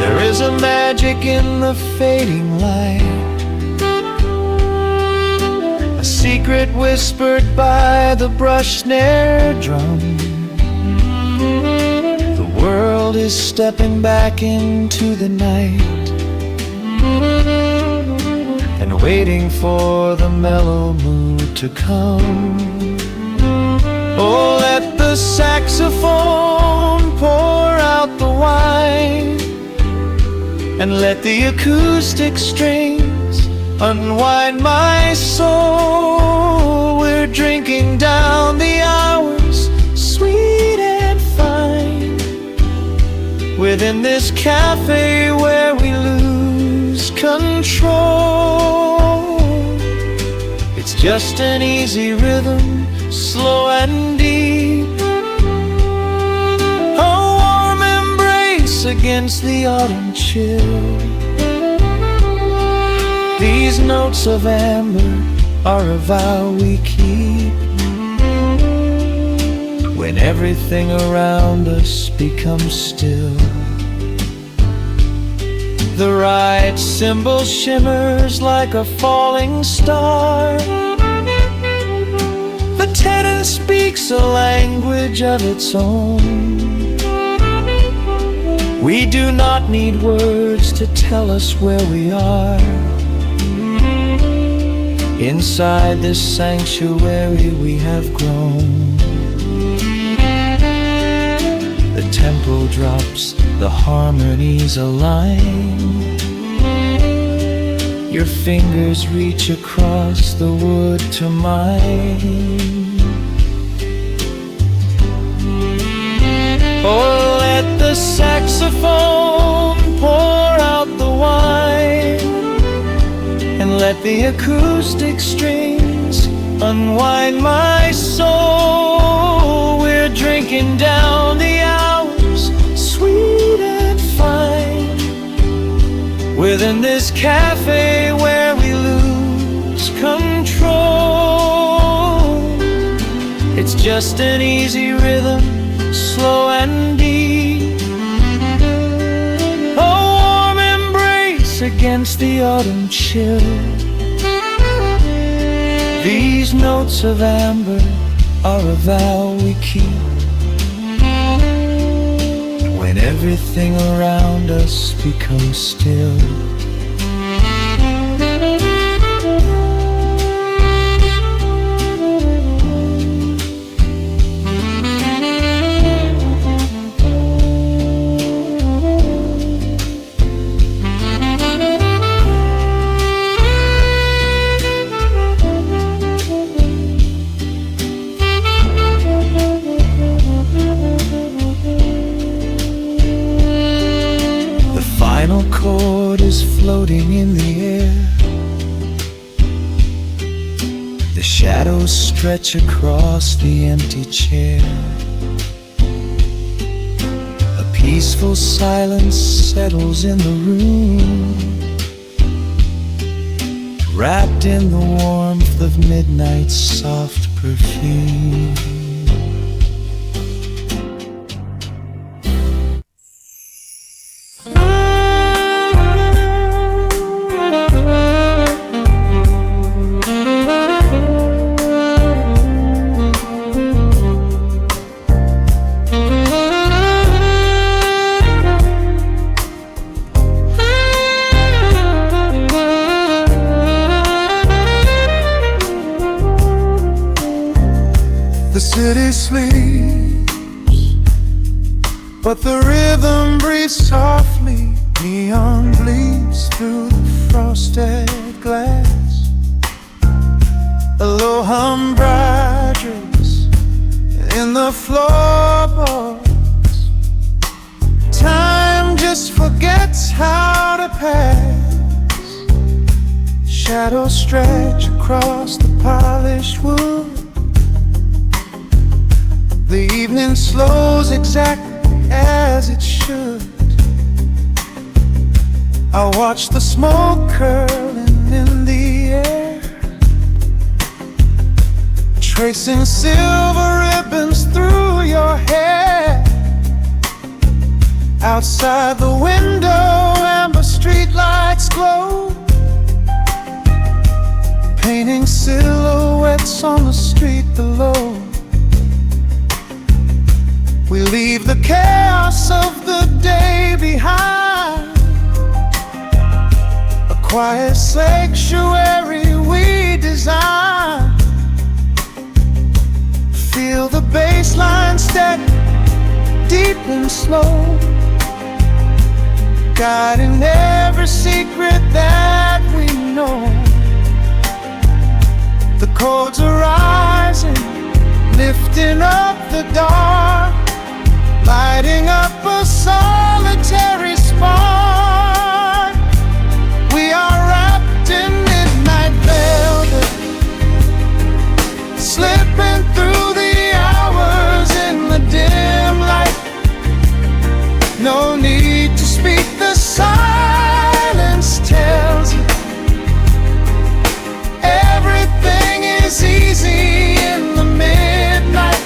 There is a magic in the fading light, a secret whispered by the brush snare drum. The world is stepping back into the night and waiting for the mellow mood to come. Oh, let the saxophone pour out the wine, and let the acoustic strings unwind my soul. We're drinking down the hours, sweet and fine, within this cafe where we lose control. It's just an easy rhythm, slow and deep, a warm embrace against the autumn chill. These notes of amber are a vow we keep when everything around us becomes still. The right cymbal shimmers like a falling star, the tenor speaks a language of its own. We do not need words to tell us where we are. Inside this sanctuary we have grown. The tempo drops, the harmonies align. Your fingers reach across the wood to mine. Oh, let the saxophone pour out the wine, and let the acoustic strings unwind my soul. We're drinking down the hours, sweet and fine, within this cafe where we lose control. It's just an easy rhythm, slow and deep, a warm embrace against the autumn chill. These notes of amber are a vow we keep when everything around us becomes still. Final chord is floating in the air. The shadows stretch across the empty chair. A peaceful silence settles in the room, wrapped in the warmth of midnight's soft perfume. The city sleeps, but the rhythm breathes softly. Neon bleeds through the frosted glass. A low hum brides in the floorboards. Time just forgets how to pass. Shadows stretch across the polished wood. The evening slows exactly as it should. I watch the smoke curling in the air, tracing silver ribbons through your hair. Outside the window, amber streetlights glow, painting silhouettes on the street below. We leave the chaos of the day behind, a quiet sanctuary we design. Feel the bass line steady, deep and slow, guiding every secret that we know. The chords are rising, lifting up the dark, lighting up a solitary spark. We are wrapped in midnight velvet, slipping through the hours in the dim light. No need to speak, the silence tells you everything is easy in the midnight.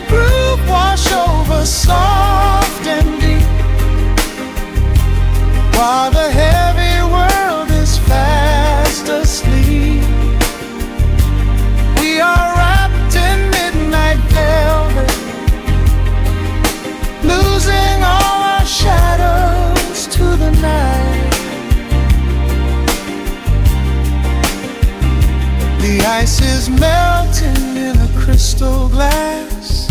Groove wash over soft and deep, while the heavy world is fast asleep. We are wrapped in midnight velvet, Stars melting in a crystal glass.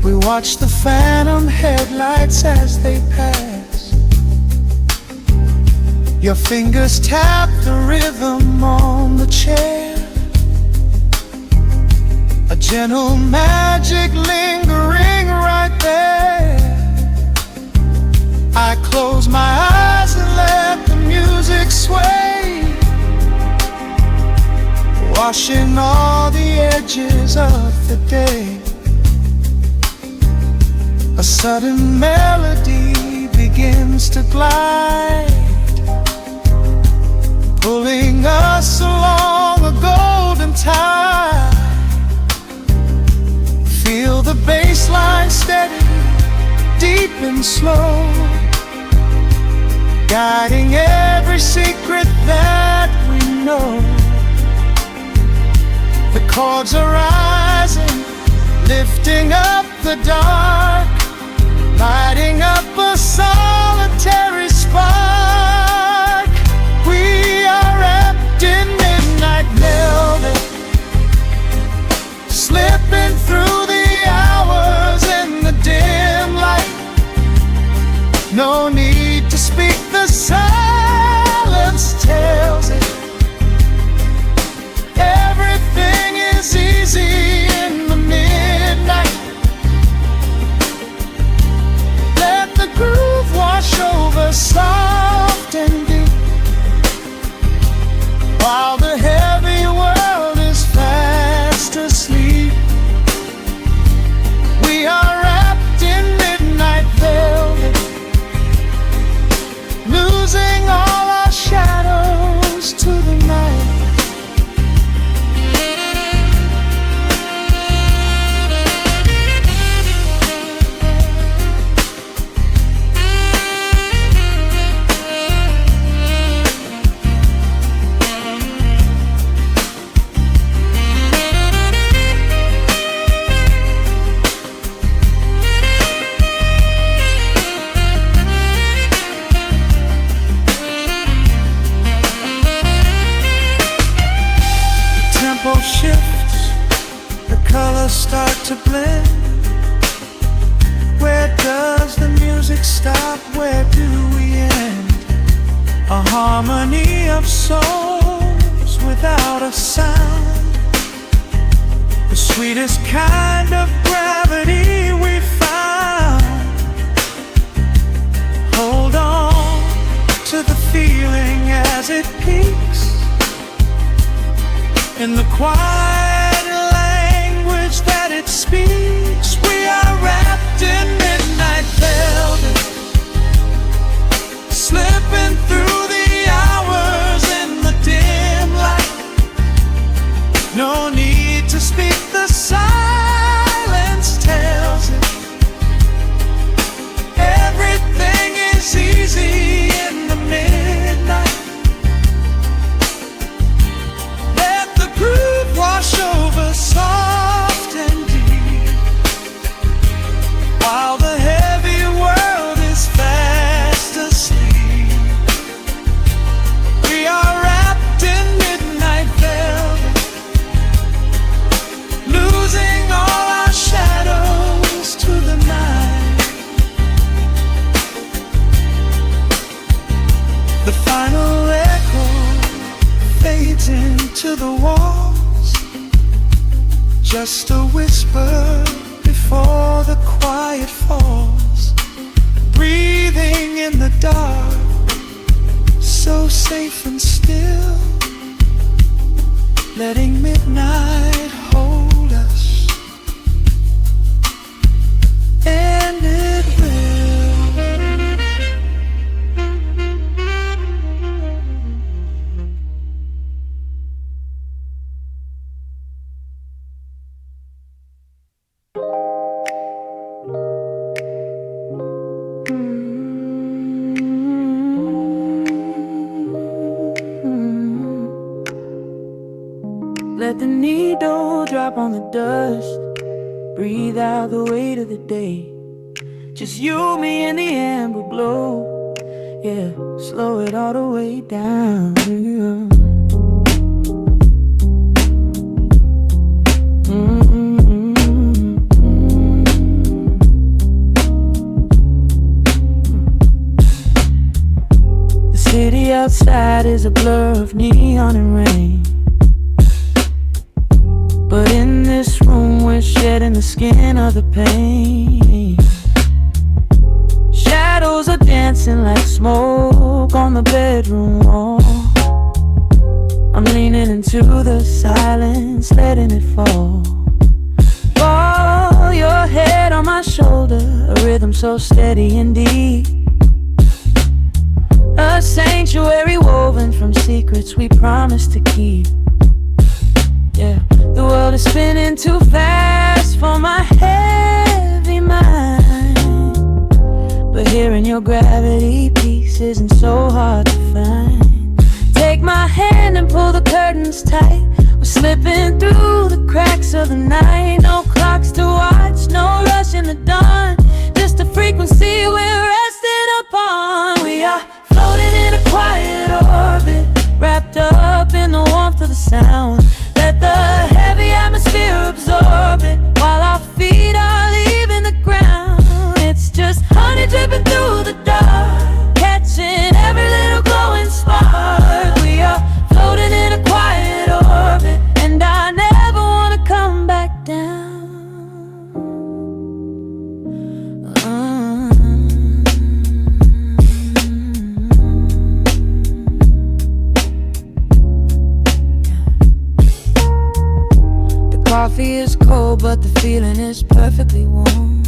We watch the phantom headlights as they pass. Your fingers tap the rhythm on the chair, a gentle magic lingering right there. I close my eyes and let the music sway, washing all the edges of the day. A sudden melody begins to glide, pulling us along a golden tide. Feel the bass line steady, deep and slow, guiding every secret that we know. The chords are rising, lifting up the dark, lighting up a solitary spark. We are wrapped in midnight velvet, slipping through the hours in the dim light. No need to speak, the silence tells it. Everything is easy in the midnight. Let the groove wash over soft and deep, while the heavy world is fast asleep. We are wrapped in midnight velvet, losing all our shadows to the night. Shifts, the colors start to blend. Where does the music stop? Where do we end? A harmony of souls without a sound, the sweetest kind of gravity we found. Hold on to the feeling as it peaks, in the quiet language that it speaks. We are wrapped in midnight velvet, slipping through the hours in the dim light. No need to speak, the silence tells it. Everything is easy in the midnight. Groove wash over soft and deep, while the heavy world is fast asleep. We are wrapped in midnight velvet, losing all our shadows to the night. The final echo fades into the walls, just a whisper before the quiet falls. Breathing in the dark, so safe and still, letting midnight hold us, and it will. Let the needle drop on the dust, breathe out the weight of the day. Just you, me, and the amber glow. Yeah, slow it all the way down. outside is a blur of neon and rain, but in this room we're shedding the skin of the pain. Shadows are dancing like smoke on the bedroom wall. I'm leaning into the silence, letting it fall. Fall your head on my shoulder, a rhythm so steady and deep, a sanctuary woven from secrets we promised to keep. Yeah, the world is spinning too fast for my heavy mind, but hearing your gravity piece isn't so hard to find. Take my hand and pull the curtains tight. We're slipping through the cracks of the night. No clocks to watch, no rush in the dawn, just a frequency we're resting upon. We are floating in a quiet orbit, wrapped up in the warmth of the sound. Let the heavy atmosphere absorb it, while our feet are leaving the ground. It's just honey dripping through the dark, catching every little glowing spark. We are floating in a quiet orbit, and I never wanna come back down. The coffee is cold, but the feeling is perfectly warm.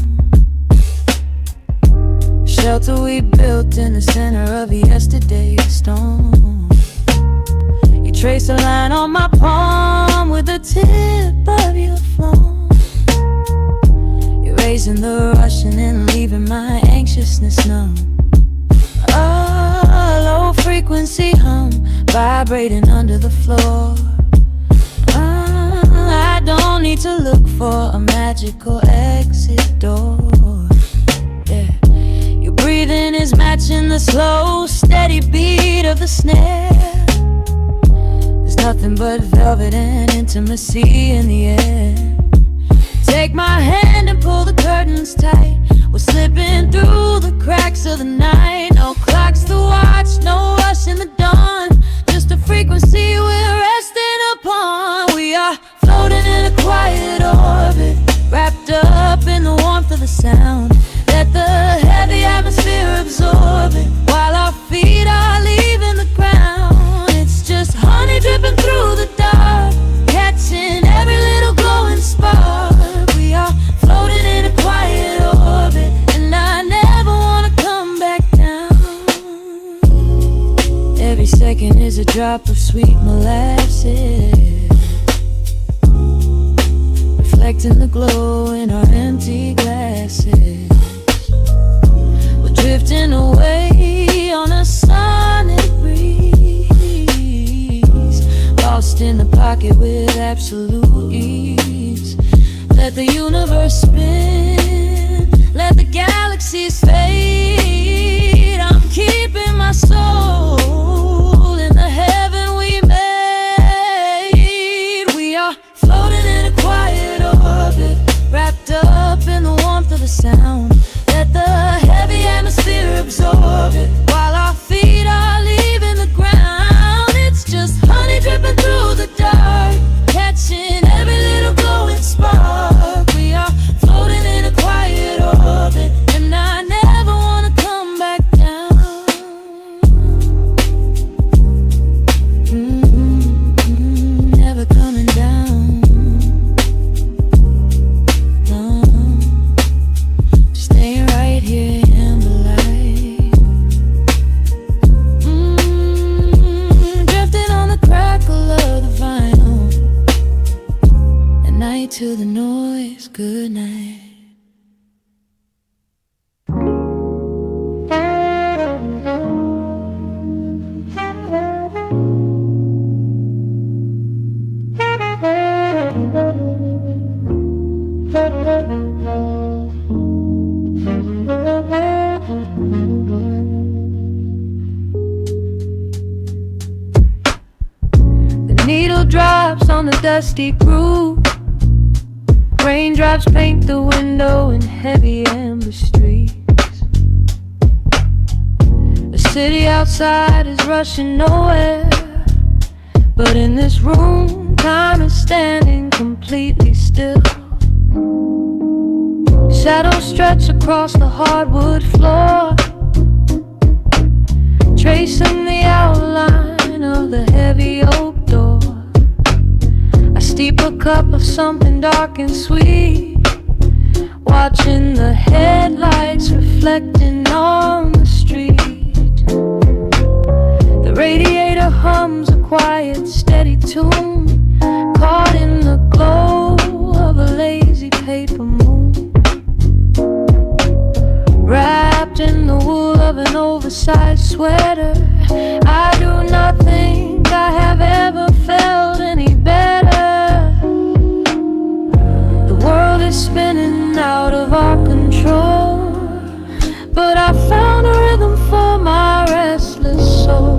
Shelter we built in the center of yesterday's storm. You trace a line on my palm with the tip of your phone, erasing the rush and then leaving my anxiousness numb. A low frequency hum vibrating under the floor. I don't need to look for a magical exit door. Yeah, your breathing is matching the slow, steady beat of the snare. There's nothing but velvet and intimacy in the air. Take my hand and pull the curtains tight. We're slipping through the cracks of the night. No clocks to watch, no rush in the dawn, just a frequency we're resting upon. We are floating in a quiet orbit, wrapped up in the warmth of the sound. Let the heavy atmosphere absorb it, while our feet are leaving the ground. It's just honey dripping through the dark, catching every little glowing spark. We are floating in a quiet orbit, and I never wanna come back down. Every second is a drop of sweet molasses, reflecting the glow in our empty glasses. We're drifting away on a sonic breeze, lost in the pocket with absolute ease. Let the universe spin, let the galaxies fade. I'm keeping my soul in the heaven we made. We are floating in a quiet orbit, wrapped up in the warmth of the sound. Let the heavy atmosphere absorb it, while our feet are leaving the ground. It's just honey dripping through the dark, catching every little glowing spark. We are floating in a quiet orbit, and I never wanna come back down. Never coming down. No, staying right here in the light. Drifting on the crackle of the vinyl. At night to the noise, good night. The needle drops on the dusty groove. Raindrops paint the window in heavy amber streaks. A city outside is rushing nowhere, but in this room, time is standing completely still. Shadows stretch across the hardwood floor, tracing the outline of the heavy oak door. I steep a cup of something dark and sweet, watching the headlights reflecting on the street. The radiator hums a quiet, steady tune, caught in the glow of a lazy paper moon. Wrapped in the wool of an oversized sweater, I do not think I have ever felt any better. The world is spinning out of our control, but I found a rhythm for my restless soul.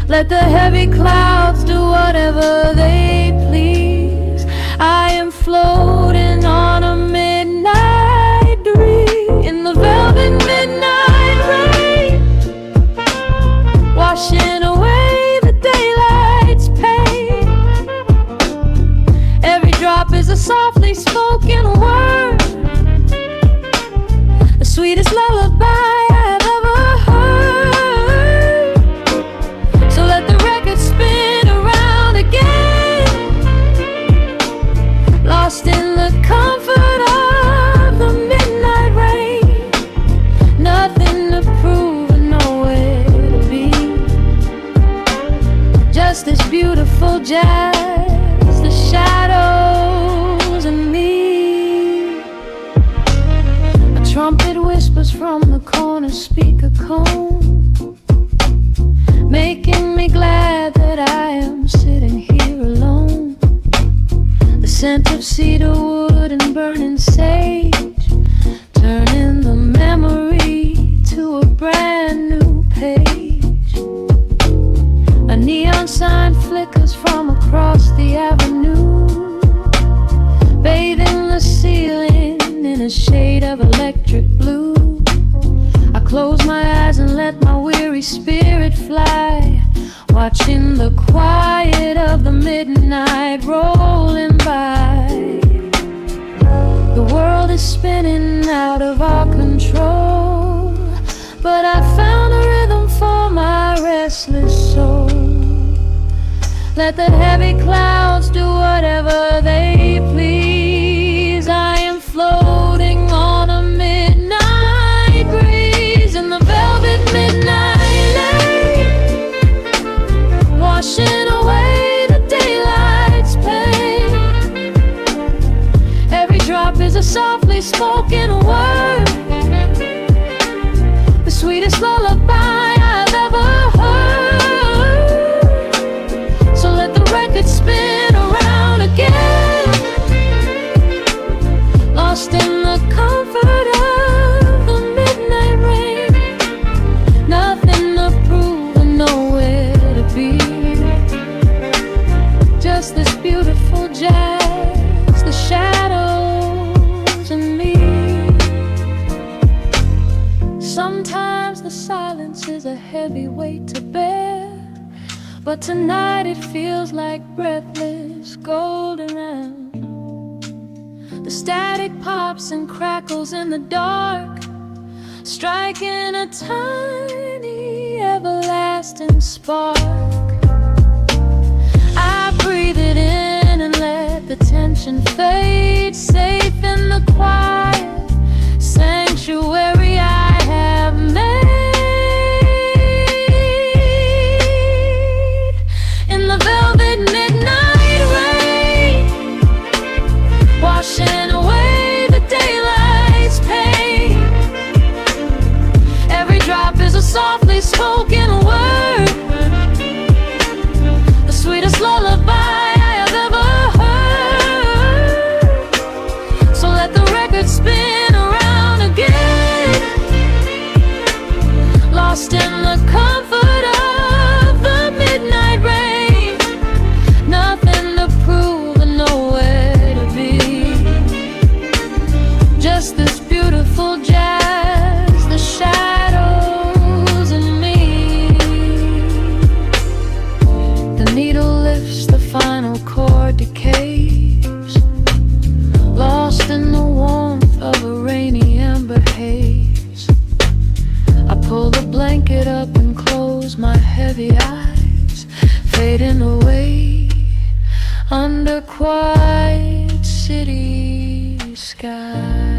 Let the heavy clouds do whatever they please. I am floating on a midnight dream in the velvet midnight rain, washing away the daylight's pain. Every drop is a softly spoken word, the sweetest lullaby I have ever heard. So let the record spin around again, lost in the comfort of the midnight rain. Nothing to prove and nowhere to be, just this beautiful jazz, the shadows and me. A trumpet whispers from the corner speaker cone, making me glad that I am sitting here alone. The scent of cedar wood and burning sage, turning the memory to a brand new page. A neon sign flickers from across the avenue, bathing the ceiling in a shade of electric blue. I close my eyes and let my weary spirit fly, watching the quiet of the midnight rolling by. The world is spinning out of our control, but I found a rhythm for my restless soul. Let the heavy clouds do whatever they please. I am floating on a midnight breeze in the velvet midnight lane, washing away the daylight's pain. Every drop is a softly spoken word, the sweetest lullaby I've ever heard. So let the record spin around again, lost in the comfort of the midnight rain. Nothing to prove and nowhere to be, just this beautiful jazz, the shadows and me. Sometimes the silence is a heavy weight to bear, but tonight it feels like breathless golden air. The static pops and crackles in the dark, striking a tiny everlasting spark. I breathe it in and let the tension fade, safe in the quiet sanctuary I have made. In the velvet midnight rain, washing away the daylight's pain. Every drop is a softly spoken word, the sweetest lullaby I have ever heard. So let the record spin around again, lost in the comfort of the midnight rain. Nothing to prove and nowhere to be, just this beautiful jazz, the shadows decays, lost in the warmth of a rainy amber haze. I pull the blanket up and close my heavy eyes, fading away under quiet city skies.